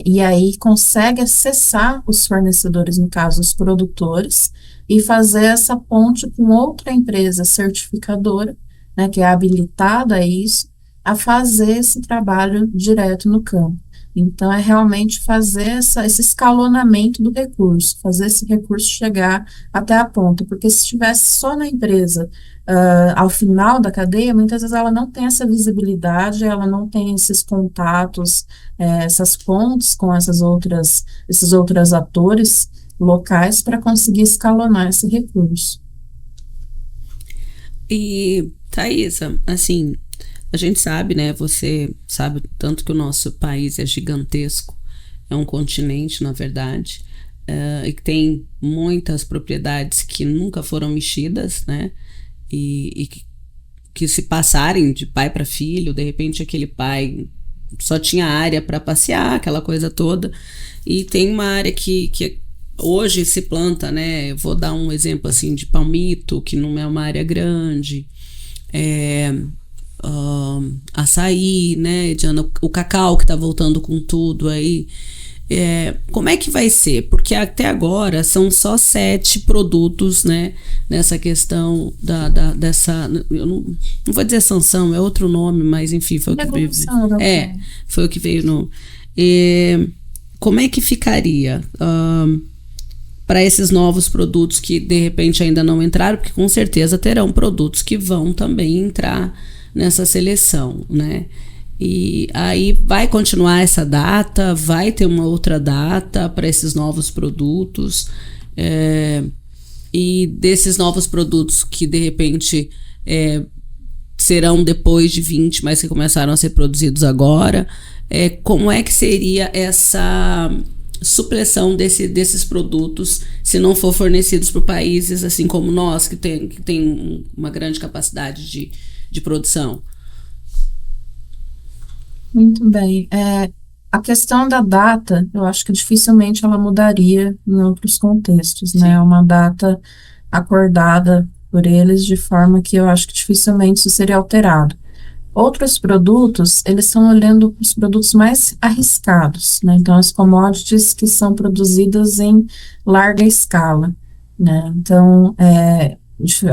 e aí consegue acessar os fornecedores, no caso, os produtores, e fazer essa ponte com outra empresa certificadora, né, que é habilitada a isso, a fazer esse trabalho direto no campo. Então, é realmente fazer esse escalonamento do recurso, fazer esse recurso chegar até a ponta, porque se estivesse só na empresa, ao final da cadeia, muitas vezes ela não tem essa visibilidade, ela não tem esses contatos, essas pontes com esses outros atores locais para conseguir escalonar esse recurso. E, Thaisa, assim, a gente sabe, né, você sabe tanto que o nosso país é gigantesco, é um continente, na verdade, e que tem muitas propriedades que nunca foram mexidas, né, e que se passarem de pai para filho, de repente aquele pai só tinha área para passear, aquela coisa toda, e tem uma área que hoje se planta, né, eu vou dar um exemplo assim de palmito, que não é uma área grande, açaí, né, Diana, o cacau que tá voltando com tudo aí, como é que vai ser? Porque até agora são só 7 produtos, né, nessa questão dessa, eu não vou dizer sanção, é outro nome, mas enfim, foi o que veio. Foi o que veio no... como é que ficaria para esses novos produtos que de repente ainda não entraram, porque com certeza terão produtos que vão também entrar nessa seleção, né? E aí vai continuar essa data, vai ter uma outra data para esses novos produtos, e desses novos produtos que de repente serão depois de 20, mas que começaram a ser produzidos agora, como é que seria essa supressão desses produtos se não for fornecidos por países assim como nós, que tem uma grande capacidade de produção? Muito bem. A questão da data, eu acho que dificilmente ela mudaria em outros contextos, né? É uma data acordada por eles de forma que eu acho que dificilmente isso seria alterado. Outros produtos, eles estão olhando os produtos mais arriscados, né? Então, as commodities que são produzidas em larga escala, né? Então,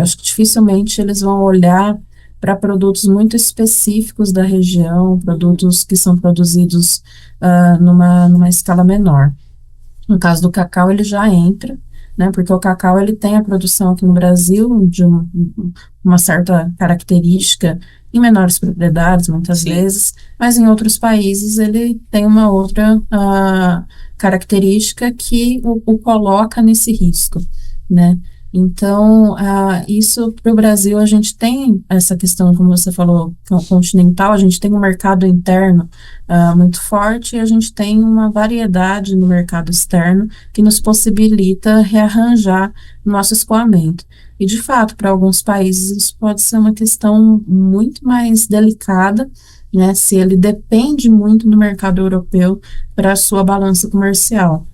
acho que dificilmente eles vão olhar para produtos muito específicos da região, produtos que são produzidos numa escala menor. No caso do cacau, ele já entra, né, porque o cacau ele tem a produção aqui no Brasil de uma certa característica em menores propriedades, muitas vezes, mas em outros países ele tem uma outra característica que o coloca nesse risco, né? Então, isso para o Brasil, a gente tem essa questão, como você falou, continental, a gente tem um mercado interno muito forte e a gente tem uma variedade no mercado externo que nos possibilita rearranjar o nosso escoamento. E, de fato, para alguns países isso pode ser uma questão muito mais delicada, né, se ele depende muito do mercado europeu para a sua balança comercial.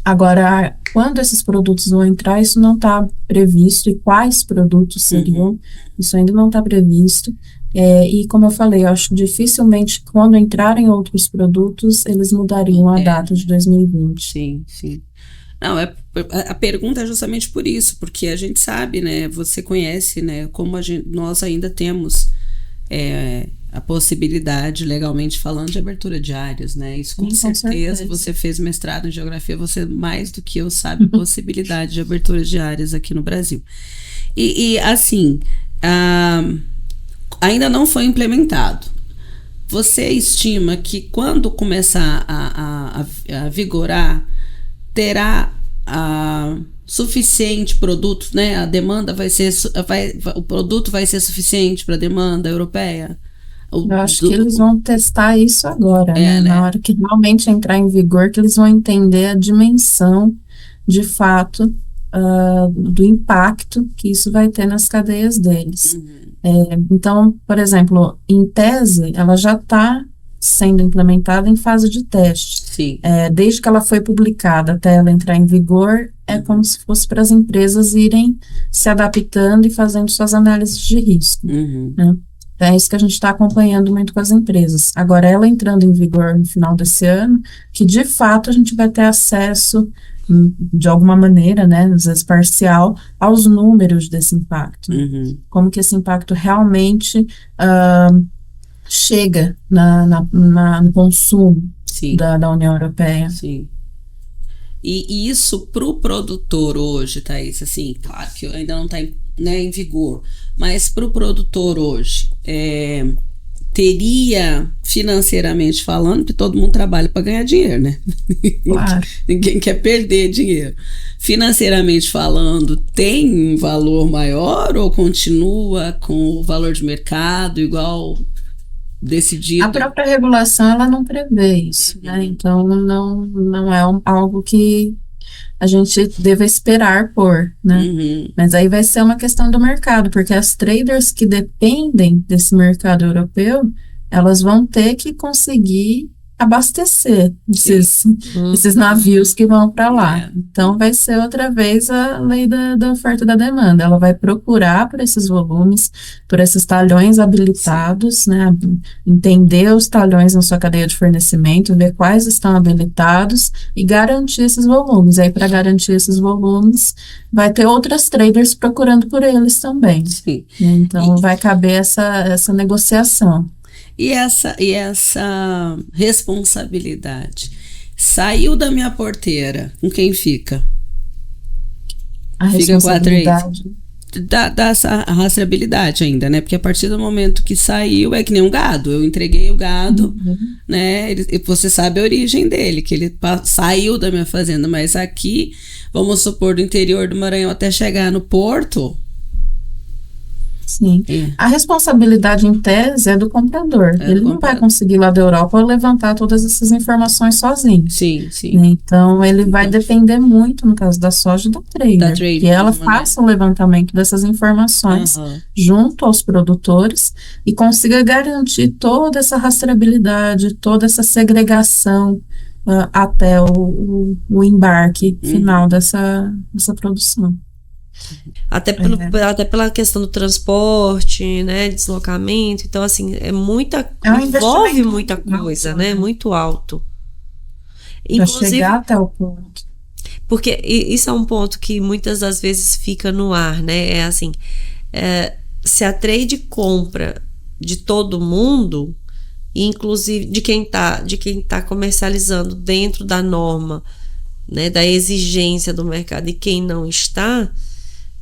Agora, quando esses produtos vão entrar, isso não está previsto, e quais produtos seriam, isso ainda não está previsto, e como eu falei, eu acho que dificilmente, quando entrarem outros produtos, eles mudariam a data de 2020. Sim, sim. Não, a pergunta é justamente por isso, porque a gente sabe, né, você conhece, né, como nós ainda temos a possibilidade, legalmente falando, de abertura de áreas, né? Isso com certeza. Você fez mestrado em geografia, você mais do que eu sabe a possibilidade de abertura de áreas aqui no Brasil. E assim, ainda não foi implementado. Você estima que quando começar a vigorar, terá suficiente produto, né? A demanda o produto vai ser suficiente para a demanda europeia? Eu acho que eles vão testar isso agora, né? Na hora que realmente entrar em vigor, que eles vão entender a dimensão, de fato, do impacto que isso vai ter nas cadeias deles. Então, por exemplo, em tese, ela já está sendo implementada em fase de teste. Sim. Desde que ela foi publicada até ela entrar em vigor, é como se fosse para as empresas irem se adaptando e fazendo suas análises de risco. Né? Então, é isso que a gente está acompanhando muito com as empresas. Agora, ela entrando em vigor no final desse ano, que de fato a gente vai ter acesso, de alguma maneira, né, às vezes parcial, aos números desse impacto. Como que esse impacto realmente chega no consumo da União Europeia. Sim. E isso para o produtor hoje, Thaís, assim, claro que ainda não está em vigor, mas para o produtor hoje, teria, financeiramente falando, que todo mundo trabalha para ganhar dinheiro, né? Claro. Ninguém quer perder dinheiro. Financeiramente falando, tem um valor maior ou continua com o valor de mercado igual decidido? A própria regulação, ela não prevê isso, né? Então, não é algo que a gente deva esperar por, né? Mas aí vai ser uma questão do mercado, porque as traders que dependem desse mercado europeu, elas vão ter que conseguir abastecer esses navios que vão para lá. Então, vai ser outra vez a lei da oferta e da demanda. Ela vai procurar por esses volumes, por esses talhões habilitados, né? Entender os talhões na sua cadeia de fornecimento, ver quais estão habilitados e garantir esses volumes. Aí, para garantir esses volumes, vai ter outras traders procurando por eles também. Sim. Então, vai caber essa negociação. E essa responsabilidade saiu da minha porteira, com quem fica? A responsabilidade. Dessa rastreabilidade ainda, né? Porque a partir do momento que saiu, é que nem um gado. Eu entreguei o gado, né? Você sabe a origem dele, que ele saiu da minha fazenda, mas aqui, vamos supor, do interior do Maranhão até chegar no porto. Sim. A responsabilidade em tese é do comprador. Ele não vai conseguir lá da Europa levantar todas essas informações sozinho. Sim. Então, ele vai depender muito, no caso da soja, da trader, que ela faça o levantamento dessas informações junto aos produtores e consiga garantir toda essa rastreabilidade, toda essa segregação até o embarque final dessa produção. Até pela questão do transporte, né, deslocamento. Então, assim, envolve muita coisa, né, muito alto. Para chegar até o ponto. Porque isso é um ponto que muitas das vezes fica no ar, né, é assim, se a trade compra de todo mundo, inclusive de quem tá comercializando dentro da norma, né, da exigência do mercado e quem não está,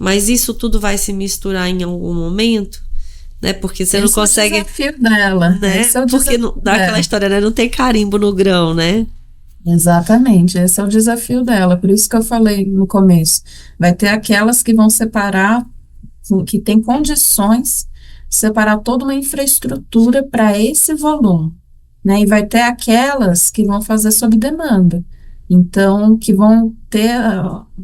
mas isso tudo vai se misturar em algum momento, né? Porque você não consegue. Esse é o desafio dela, né? Porque dá aquela história, né? Não tem carimbo no grão, né? Exatamente, esse é o desafio dela. Por isso que eu falei no começo. Vai ter aquelas que vão separar, que tem condições de separar toda uma infraestrutura para esse volume, né? E vai ter aquelas que vão fazer sob demanda. Então, que vão ter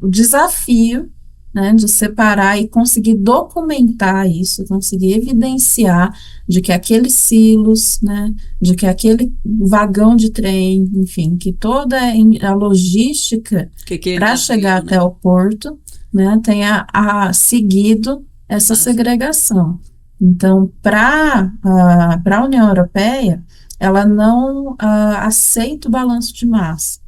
o desafio, né, de separar e conseguir documentar isso, conseguir evidenciar de que aqueles silos, né, de que aquele vagão de trem, enfim, que toda a logística para chegar até o porto, né, tenha seguido essa segregação. Então, para a União Europeia, ela não aceita o balanço de massa.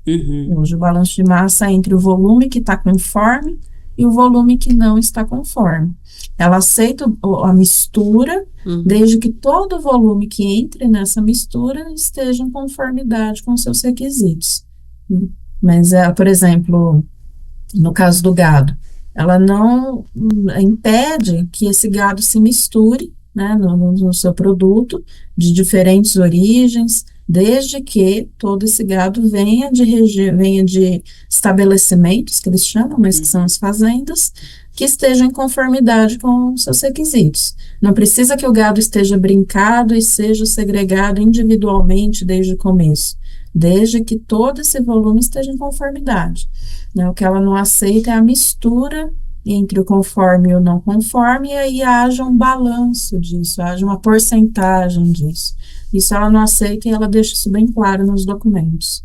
Hoje, o balanço de massa é entre o volume que está conforme e o volume que não está conforme. Ela aceita a mistura, desde que todo o volume que entre nessa mistura esteja em conformidade com seus requisitos. Mas, por exemplo, no caso do gado, ela não impede que esse gado se misture, né, no seu produto, de diferentes origens, desde que todo esse gado venha de estabelecimentos, que eles chamam, mas que são as fazendas, que estejam em conformidade com seus requisitos. Não precisa que o gado esteja brincado e seja segregado individualmente desde o começo, desde que todo esse volume esteja em conformidade. Né? O que ela não aceita é a mistura entre o conforme e o não conforme, e aí haja um balanço disso, haja uma porcentagem disso. Isso ela não aceita e ela deixa isso bem claro nos documentos.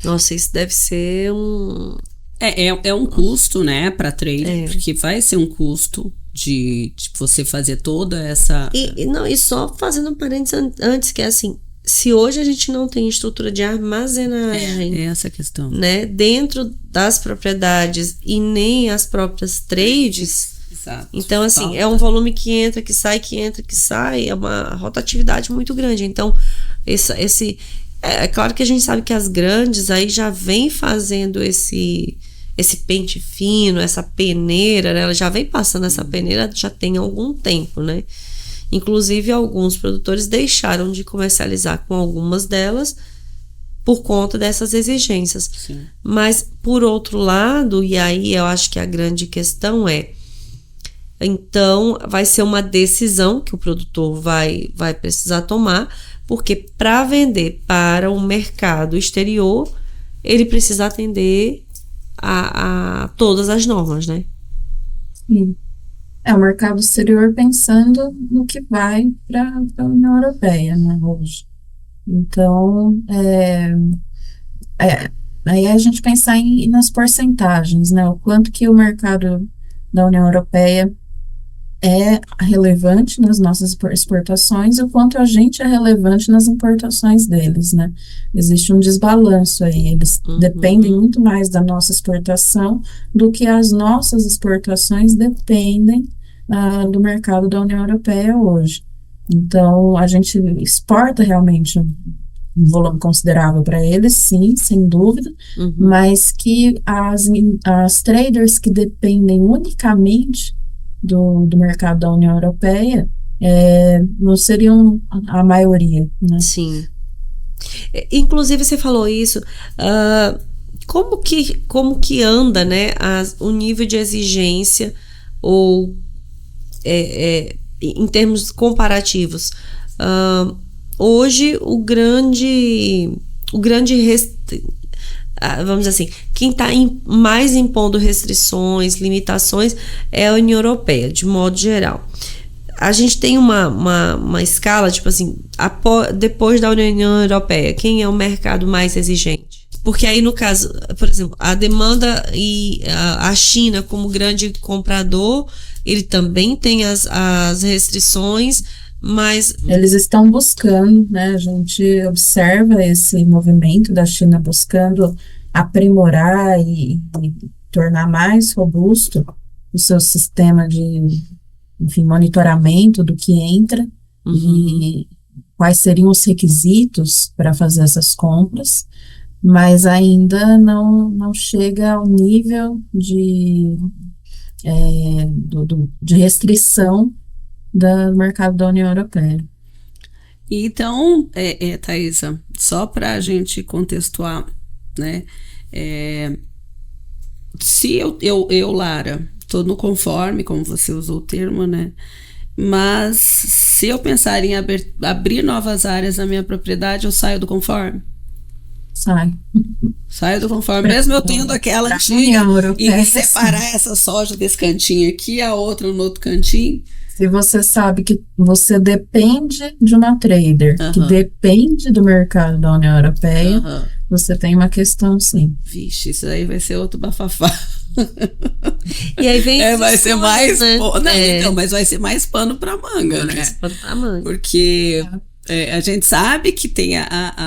Nossa, isso deve ser um... É um custo, né, para trade, porque vai ser um custo de você fazer toda essa... E só fazendo um parênteses antes, que é assim, se hoje a gente não tem estrutura de armazenagem, É essa a questão. né, dentro das propriedades e nem as próprias trades, Exato. então assim, Falta. é um volume que entra, que sai, que entra, que sai, é uma rotatividade muito grande. Então, é claro que a gente sabe que as grandes aí já vem fazendo esse pente fino, essa peneira, né? Ela já vem passando essa peneira já tem algum tempo, né? Inclusive, alguns produtores deixaram de comercializar com algumas delas por conta dessas exigências. Sim. Mas, por outro lado, e aí eu acho que a grande questão então, vai ser uma decisão que o produtor vai precisar tomar, porque para vender para o mercado exterior, ele precisa atender a todas as normas, né? Sim. É o mercado exterior pensando no que vai para a União Europeia, né, hoje. Então, aí a gente pensar nas porcentagens, né, o quanto que o mercado da União Europeia é relevante nas nossas exportações e o quanto a gente é relevante nas importações deles, né? Existe um desbalanço aí, eles dependem muito mais da nossa exportação do que as nossas exportações dependem do mercado da União Europeia hoje. Então, a gente exporta realmente um volume considerável para eles, sim, sem dúvida, mas que as traders que dependem unicamente do mercado da União Europeia não seriam a maioria, né? Sim. Inclusive, você falou isso, como que anda, né, o nível de exigência ou em termos comparativos? Hoje, vamos dizer assim, quem está mais impondo restrições, limitações é a União Europeia, de modo geral. A gente tem uma escala, tipo assim, depois da União Europeia, quem é o mercado mais exigente? Porque aí, no caso, por exemplo, a demanda e a China como grande comprador, ele também tem as restrições, mas... Eles estão buscando, né? A gente observa esse movimento da China buscando aprimorar e tornar mais robusto o seu sistema de, enfim, monitoramento do que entra e quais seriam os requisitos para fazer essas compras, mas ainda não chega ao nível de restrição do mercado da União Europeia. Então, Thaisa, só para a gente contextuar, né? Se eu, Lara, estou no conforme, como você usou o termo, né? Mas se eu pensar em abrir novas áreas na minha propriedade, eu saio do conforme? Saio do conforme, mesmo eu tendo aquela antiga, e separar essa soja desse cantinho aqui, a outra no outro cantinho. Se você sabe que você depende de uma trader, que depende do mercado da União Europeia, você tem uma questão, sim. Vixe, isso aí vai ser outro bafafá. E aí vem vai ser mais... né? Então, mas vai ser mais pano pra manga, né? Pano pra manga. Porque a gente sabe que tem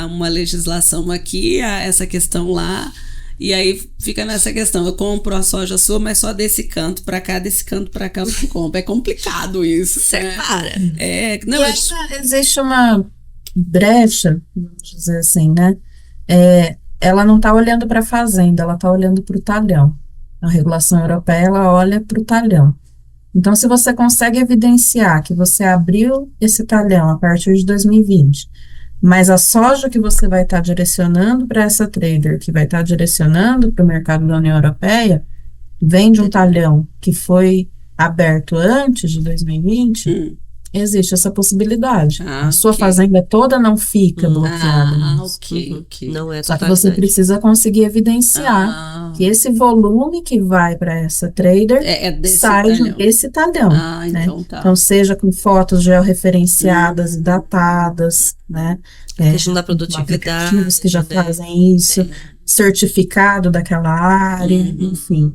uma legislação aqui, essa questão lá, e aí fica nessa questão, eu compro a soja sua, mas só desse canto pra cá, desse canto pra cá eu não compro. É complicado isso. Separa. Não, existe uma brecha, vamos dizer assim, né? Ela não está olhando para a fazenda, ela está olhando para o talhão. A regulação europeia, ela olha para o talhão. Então, se você consegue evidenciar que você abriu esse talhão a partir de 2020, mas a soja que você vai estar direcionando para essa trader, que vai estar direcionando para o mercado da União Europeia, vem de um talhão que foi aberto antes de 2020, existe essa possibilidade. A sua fazenda toda não fica bloqueada. Ok. Não é Só que você precisa conseguir evidenciar que esse volume que vai para essa trader sai desse talhão. Né? Então tá. Então, seja com fotos georreferenciadas e datadas, né? A questão da produtividade. Aplicativos que já fazem isso. certificado daquela área, enfim.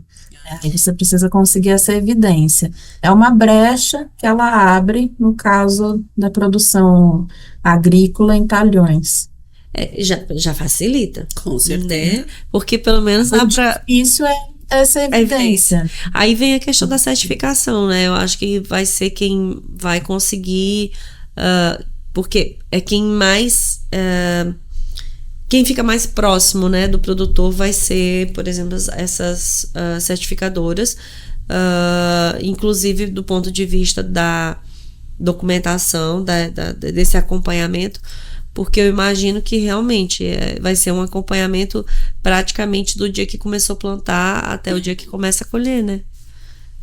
Aí você precisa conseguir essa evidência. É uma brecha que ela abre no caso da produção agrícola em talhões. Já facilita. Com certeza. Né? Porque pelo menos dá para. Isso é essa evidência. Aí vem a questão da certificação, né? Eu acho que vai ser quem vai conseguir, porque é quem mais. Quem fica mais próximo, né, do produtor vai ser, por exemplo, essas certificadoras, inclusive do ponto de vista da documentação, desse acompanhamento, porque eu imagino que realmente vai ser um acompanhamento praticamente do dia que começou a plantar até o dia que começa a colher, né?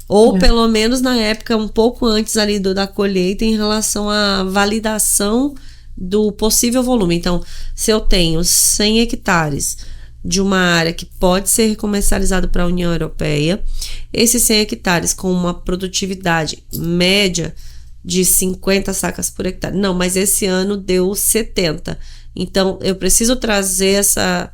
Ou pelo menos na época, um pouco antes ali da colheita, em relação à validação do possível volume. Então, se eu tenho 100 hectares de uma área que pode ser comercializada para a União Europeia, esses 100 hectares com uma produtividade média de 50 sacas por hectare. Não, mas esse ano deu 70. Então, eu preciso trazer essa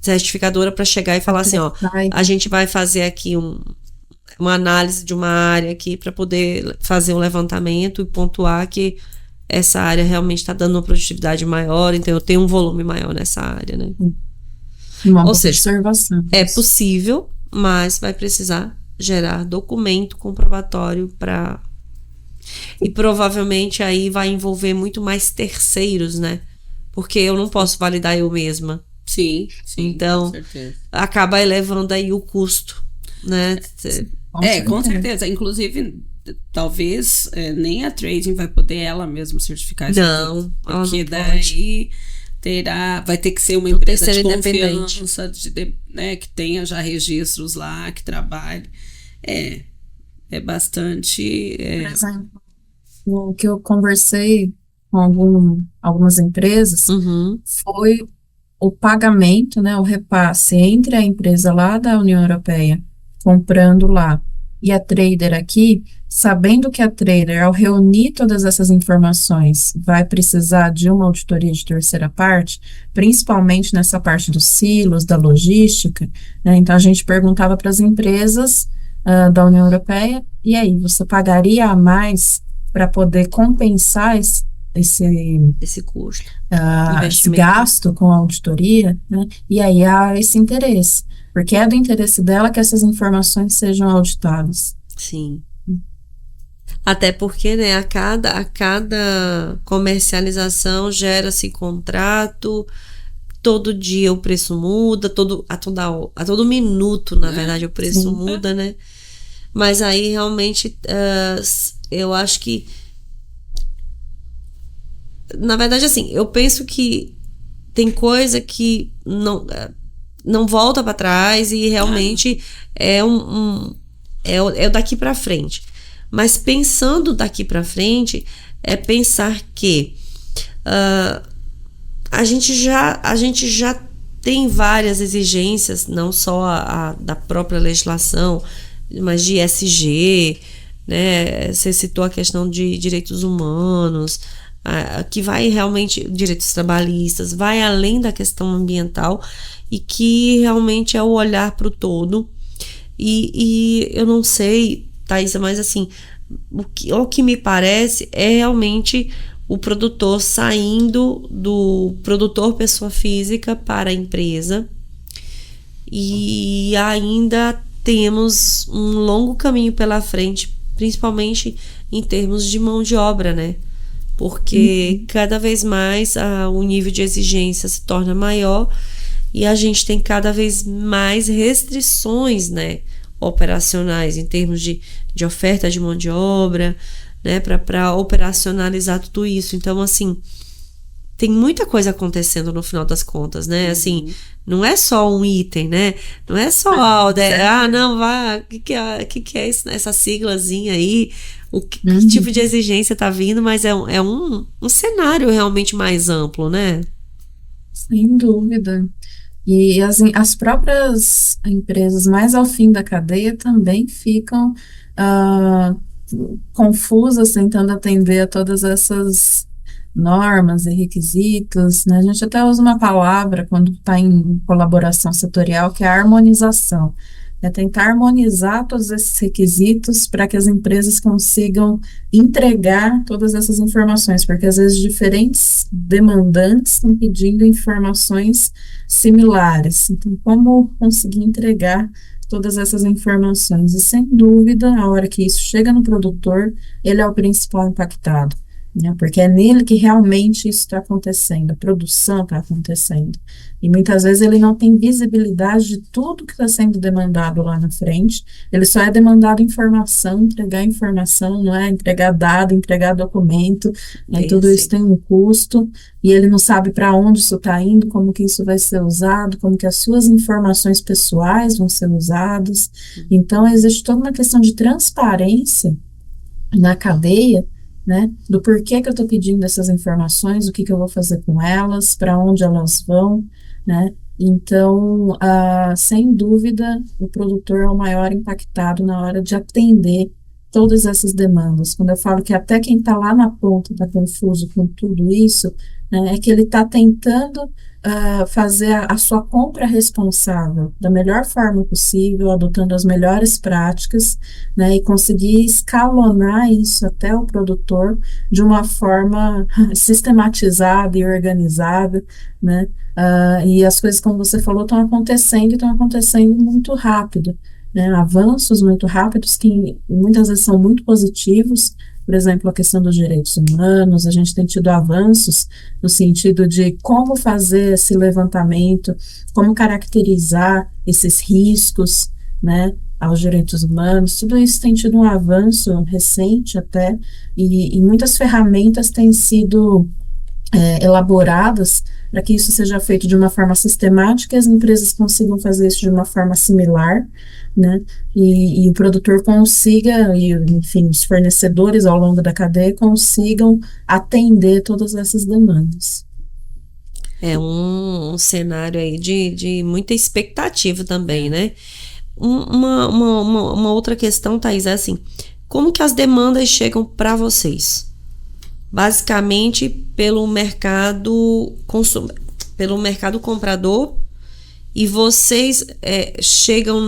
certificadora para chegar e falar assim, ó, a gente vai fazer aqui uma análise de uma área aqui para poder fazer um levantamento e pontuar que essa área realmente está dando uma produtividade maior, então eu tenho um volume maior nessa área, né? Ou seja, observação. É possível, mas vai precisar gerar documento comprobatório para... E provavelmente aí vai envolver muito mais terceiros, né? Porque eu não posso validar eu mesma. Sim, então, com certeza. Acaba elevando aí o custo, né? Com certeza. Inclusive, talvez nem a trading vai poder ela mesma certificar isso. Não, porque daí vai ter que ser uma empresa de confiança, né, que tenha já registros lá, que trabalhe. É bastante... Por exemplo, o que eu conversei com algumas empresas foi o pagamento, né, o repasse entre a empresa lá da União Europeia, comprando lá, e a trader aqui, sabendo que a trader, ao reunir todas essas informações, vai precisar de uma auditoria de terceira parte, principalmente nessa parte dos silos, da logística, né? Então a gente perguntava para as empresas da União Europeia, e aí, você pagaria a mais para poder compensar esse custo, esse gasto com a auditoria, né? E aí há esse interesse, porque é do interesse dela que essas informações sejam auditadas. Sim. Até porque, né, a cada comercialização gera-se contrato, todo dia o preço muda, a todo minuto, na verdade, o preço muda, né? Mas aí realmente eu acho que, na verdade, assim, eu penso que tem coisa que não volta para trás e realmente é daqui para frente. Mas pensando daqui para frente, é pensar que a gente já tem várias exigências, não só da própria legislação, mas de ESG, né? Você citou a questão de direitos humanos, que vai realmente, direitos trabalhistas, vai além da questão ambiental e que realmente é o olhar para o todo. E eu não sei, Thaisa, mas assim, o que me parece é realmente o produtor saindo do produtor pessoa física para a empresa, e ainda temos um longo caminho pela frente, principalmente em termos de mão de obra, né? Porque cada vez mais o nível de exigência se torna maior e a gente tem cada vez mais restrições, né, operacionais em termos de oferta de mão de obra, né, para operacionalizar tudo isso. Então, assim, tem muita coisa acontecendo no final das contas, né? Assim, não é só um item, né? Não é só, não, vai, o que é isso, essa siglazinha aí? Que tipo de exigência tá vindo? Mas é um cenário realmente mais amplo, né? Sem dúvida. E as próprias empresas mais ao fim da cadeia também ficam confusas tentando atender a todas essas normas e requisitos, né? A gente até usa uma palavra quando está em colaboração setorial, que é a harmonização. É tentar harmonizar todos esses requisitos para que as empresas consigam entregar todas essas informações, porque às vezes diferentes demandantes estão pedindo informações similares. Então, como conseguir entregar todas essas informações? E sem dúvida, a hora que isso chega no produtor, ele é o principal impactado, né? Porque é nele que realmente isso está acontecendo, a produção está acontecendo. E muitas vezes ele não tem visibilidade de tudo que está sendo demandado lá na frente, ele só é demandado informação, não é entregar dado, entregar documento, né? Tudo isso tem um custo, e ele não sabe para onde isso está indo, como que isso vai ser usado, como que as suas informações pessoais vão ser usadas. Então, existe toda uma questão de transparência na cadeia, né, do porquê que eu estou pedindo essas informações, o que que eu vou fazer com elas, para onde elas vão, né? Então, sem dúvida, o produtor é o maior impactado na hora de atender todas essas demandas. Quando eu falo que até quem está lá na ponta está confuso com tudo isso, né, é que ele está tentando fazer a sua compra responsável da melhor forma possível, adotando as melhores práticas, né, e conseguir escalonar isso até o produtor de uma forma sistematizada e organizada, né, e as coisas, como você falou, estão acontecendo muito rápido, né, avanços muito rápidos que muitas vezes são muito positivos. Por exemplo, a questão dos direitos humanos, a gente tem tido avanços no sentido de como fazer esse levantamento, como caracterizar esses riscos, né, aos direitos humanos. Tudo isso tem tido um avanço recente até, e muitas ferramentas têm sido elaboradas para que isso seja feito de uma forma sistemática e as empresas consigam fazer isso de uma forma similar, né, e o produtor consiga, e enfim, os fornecedores ao longo da cadeia consigam atender todas essas demandas. É um cenário aí de muita expectativa também, né? Uma outra questão, Thaís, é assim, como que as demandas chegam para vocês? Basicamente pelo mercado comprador, e vocês chegam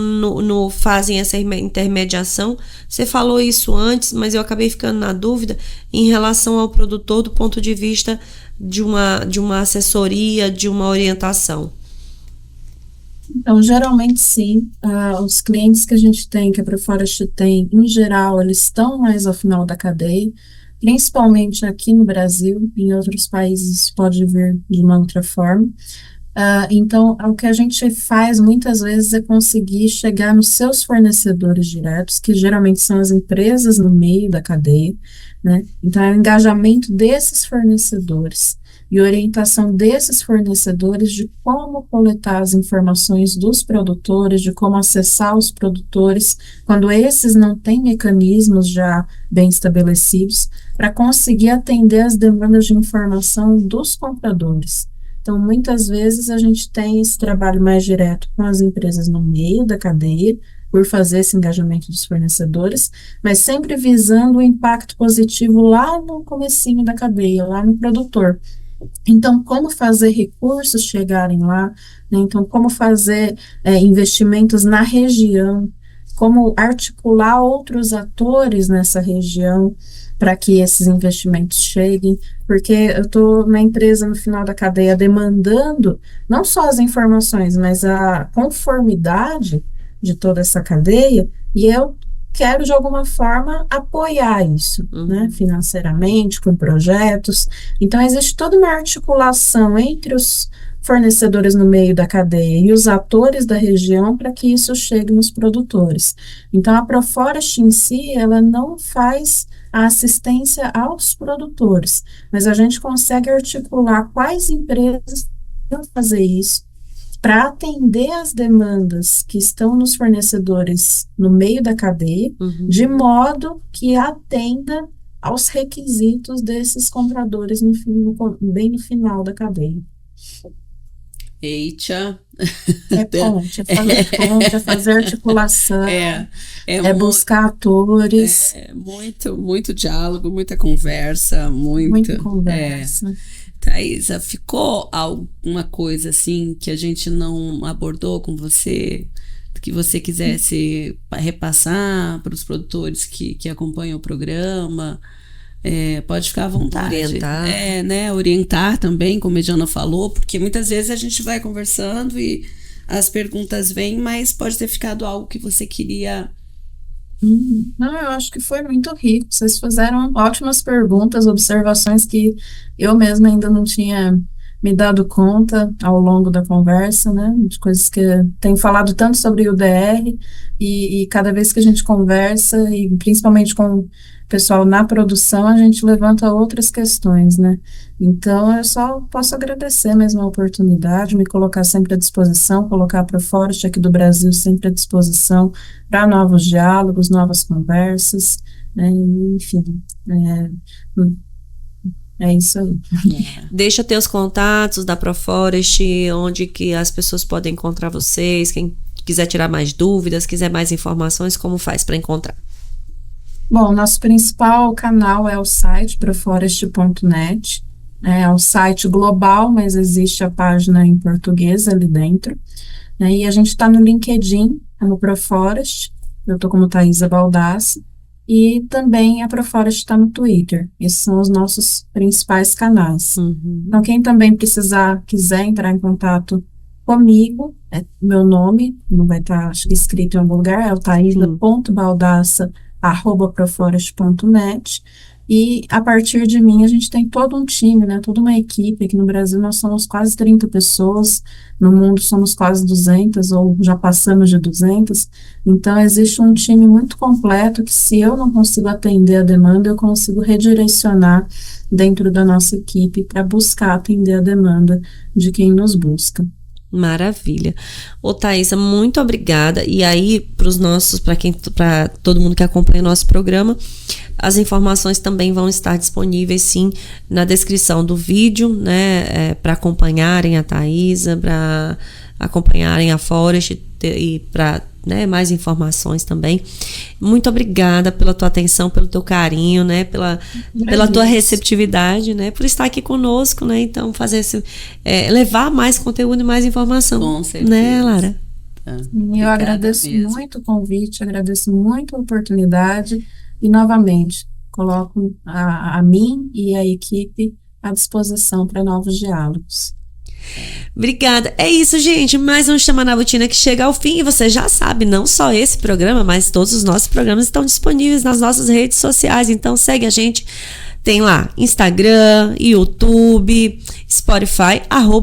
fazem essa intermediação. Você falou isso antes, mas eu acabei ficando na dúvida em relação ao produtor do ponto de vista de uma assessoria, de uma orientação. Então, geralmente sim, os clientes que a gente tem, que a Proforest tem, em geral, eles estão mais ao final da cadeia, principalmente aqui no Brasil. Em outros países pode vir de uma outra forma. Então, o que a gente faz muitas vezes é conseguir chegar nos seus fornecedores diretos, que geralmente são as empresas no meio da cadeia, né? Então, é o engajamento desses fornecedores e orientação desses fornecedores de como coletar as informações dos produtores, de como acessar os produtores, quando esses não têm mecanismos já bem estabelecidos, para conseguir atender as demandas de informação dos compradores. Então, muitas vezes a gente tem esse trabalho mais direto com as empresas no meio da cadeia, por fazer esse engajamento dos fornecedores, mas sempre visando o impacto positivo lá no comecinho da cadeia, lá no produtor. Então, como fazer recursos chegarem lá, né? Então, como fazer investimentos na região, como articular outros atores nessa região para que esses investimentos cheguem, porque eu estou na empresa no final da cadeia demandando não só as informações, mas a conformidade de toda essa cadeia, e eu quero de alguma forma apoiar isso, né, financeiramente, com projetos. Então, existe toda uma articulação entre os fornecedores no meio da cadeia e os atores da região para que isso chegue nos produtores. Então, a Proforest em si, ela não faz a assistência aos produtores, mas a gente consegue articular quais empresas vão fazer isso para atender as demandas que estão nos fornecedores no meio da cadeia, de modo que atenda aos requisitos desses compradores bem no final da cadeia. Eixa. É ponte, é fazer articulação, É buscar atores. muito diálogo, muita conversa, Muita conversa. Thaisa, ficou alguma coisa assim que a gente não abordou com você, que você quisesse repassar para os produtores que acompanham o programa? Pode ficar à vontade. Orientar. Orientar também, como a Mediana falou, porque muitas vezes a gente vai conversando e as perguntas vêm, mas pode ter ficado algo que você queria. Não, eu acho que foi muito rico. Vocês fizeram ótimas perguntas, observações que eu mesma ainda não tinha me dado conta ao longo da conversa, né? De coisas que tenho falado tanto sobre o DR e cada vez que a gente conversa, e principalmente com o pessoal na produção, a gente levanta outras questões, né? Então, eu só posso agradecer mesmo a oportunidade, me colocar sempre à disposição, colocar a Proforest aqui do Brasil sempre à disposição para novos diálogos, novas conversas, né? Enfim, é isso aí. Deixa teus contatos da Proforest, onde que as pessoas podem encontrar vocês, quem quiser tirar mais dúvidas, quiser mais informações, como faz para encontrar? Bom, nosso principal canal é o site proforest.net, é o site global, mas existe a página em português ali dentro, né? E a gente está no LinkedIn, como Proforest, eu estou como Thaisa Baldassi, e também a Proforest está no Twitter. Esses são os nossos principais canais. Então, quem também quiser entrar em contato comigo, meu nome, não vai estar, acho que escrito em algum lugar, é o thaisa.baldassa@proforest.net, e a partir de mim a gente tem todo um time, né, toda uma equipe. Aqui no Brasil nós somos quase 30 pessoas, no mundo somos quase 200, ou já passamos de 200, então existe um time muito completo que, se eu não consigo atender a demanda, eu consigo redirecionar dentro da nossa equipe para buscar atender a demanda de quem nos busca. Maravilha. Ô, Thaisa, muito obrigada. E aí, para todo mundo que acompanha o nosso programa, as informações também vão estar disponíveis, sim, na descrição do vídeo, né? Para acompanharem a Thaisa, para acompanharem a Forest e para, né, mais informações também. Muito obrigada pela tua atenção, pelo teu carinho, né, pela tua receptividade, né, por estar aqui conosco, né, então fazer levar mais conteúdo e mais informação. Com certeza. Né, Lara? Eu agradeço muito o convite, agradeço muito a oportunidade e, novamente, coloco a mim e a equipe à disposição para novos diálogos. Obrigada. É isso, gente. Mais um Chama na Botina que chega ao fim. E você já sabe, não só esse programa, mas todos os nossos programas estão disponíveis nas nossas redes sociais. Então segue a gente. Tem lá Instagram, YouTube, Spotify,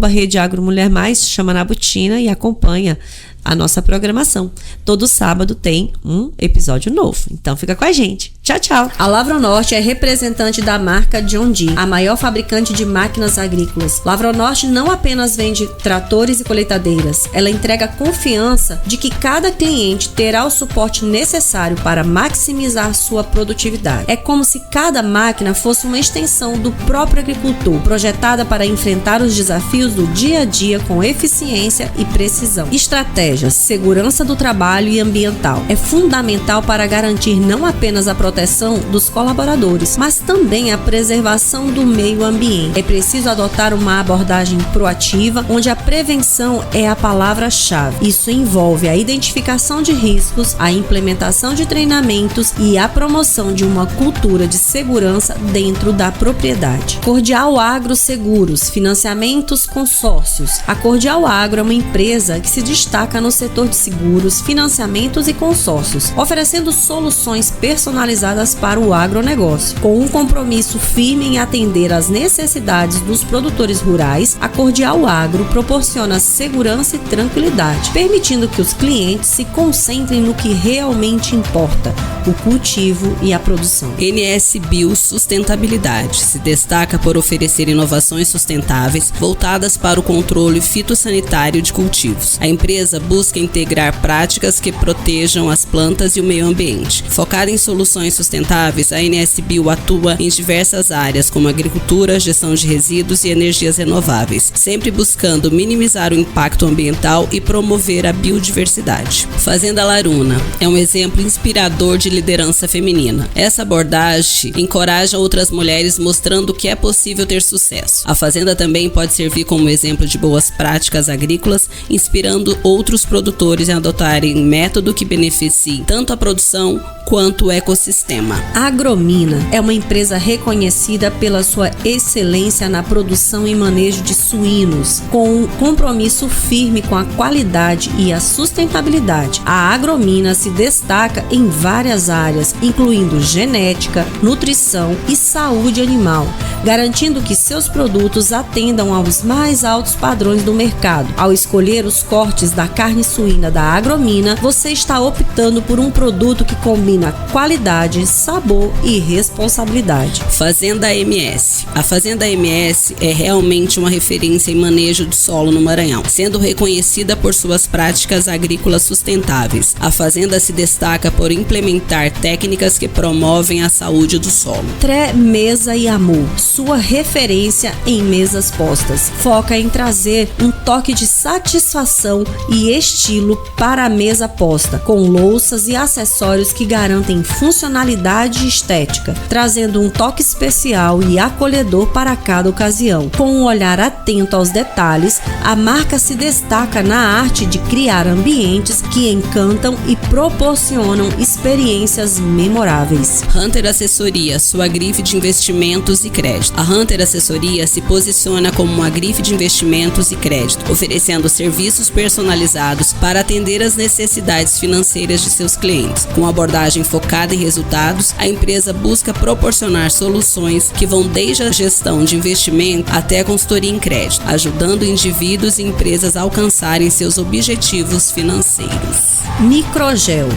@Rede Agro Mulher Mais, Chama na Botina, e acompanha a nossa programação. Todo sábado tem um episódio novo. Então fica com a gente. Tchau, tchau. A Lavronorte é representante da marca John Deere, a maior fabricante de máquinas agrícolas. Lavronorte não apenas vende tratores e colheitadeiras, ela entrega confiança de que cada cliente terá o suporte necessário para maximizar sua produtividade. É como se cada máquina fosse uma extensão do próprio agricultor, projetada para enfrentar os desafios do dia a dia com eficiência e precisão. Estratégias, segurança do trabalho e ambiental é fundamental para garantir não apenas a proteção dos colaboradores, mas também a preservação do meio ambiente. É preciso adotar uma abordagem proativa, onde a prevenção é a palavra-chave. Isso envolve a identificação de riscos, a implementação de treinamentos e a promoção de uma cultura de segurança dentro da propriedade. Cordial Agro Seguros, financiamentos, consórcios. A Cordial Agro é uma empresa que se destaca no setor de seguros, financiamentos e consórcios, oferecendo soluções personalizadas para o agronegócio. Com um compromisso firme em atender às necessidades dos produtores rurais, a Cordial Agro proporciona segurança e tranquilidade, permitindo que os clientes se concentrem no que realmente importa, o cultivo e a produção. NS Bio Sustentabilidade se destaca por oferecer inovações sustentáveis voltadas para o controle fitossanitário de cultivos. A empresa busca integrar práticas que protejam as plantas e o meio ambiente, focada em soluções soluções sustentáveis, a NS Bio atua em diversas áreas, como agricultura, gestão de resíduos e energias renováveis, sempre buscando minimizar o impacto ambiental e promover a biodiversidade. Fazenda Laruna é um exemplo inspirador de liderança feminina. Essa abordagem encoraja outras mulheres, mostrando que é possível ter sucesso. A fazenda também pode servir como exemplo de boas práticas agrícolas, inspirando outros produtores a adotarem um método que beneficie tanto a produção quanto o ecossistema. A Agromina é uma empresa reconhecida pela sua excelência na produção e manejo de suínos, com um compromisso firme com a qualidade e a sustentabilidade. A Agromina se destaca em várias áreas, incluindo genética, nutrição e saúde animal, garantindo que seus produtos atendam aos mais altos padrões do mercado. Ao escolher os cortes da carne suína da Agromina, você está optando por um produto que combina qualidade, sabor e responsabilidade. Fazenda MS. A Fazenda MS é realmente uma referência em manejo de solo no Maranhão, sendo reconhecida por suas práticas agrícolas sustentáveis. A fazenda se destaca por implementar técnicas que promovem a saúde do solo. Tré Mesa e Amor, sua referência em mesas postas, foca em trazer um toque de satisfação e estilo para a mesa posta, com louças e acessórios que garantem funcionalidade e estética, trazendo um toque especial e acolhedor para cada ocasião. Com um olhar atento aos detalhes, a marca se destaca na arte de criar ambientes que encantam e proporcionam experiências memoráveis. Hunter Assessoria, sua grife de investimentos e crédito. A Hunter Assessoria se posiciona como uma grife de investimentos e crédito, oferecendo serviços personalizados para atender às necessidades financeiras de seus clientes. Com abordagem focada em resultados, a empresa busca proporcionar soluções que vão desde a gestão de investimento até a consultoria em crédito, ajudando indivíduos e empresas a alcançarem seus objetivos financeiros. Microgel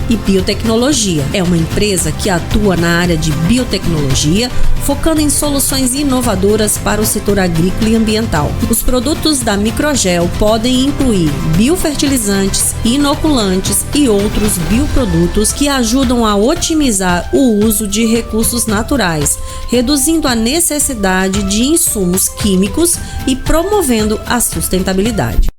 e biotecnologia. É uma empresa que atua na área de biotecnologia, focando em soluções inovadoras para o setor agrícola e ambiental. Os produtos da Microgel podem incluir biofertilizantes, inoculantes e outros bioprodutos que ajudam a otimizar o uso de recursos naturais, reduzindo a necessidade de insumos químicos e promovendo a sustentabilidade.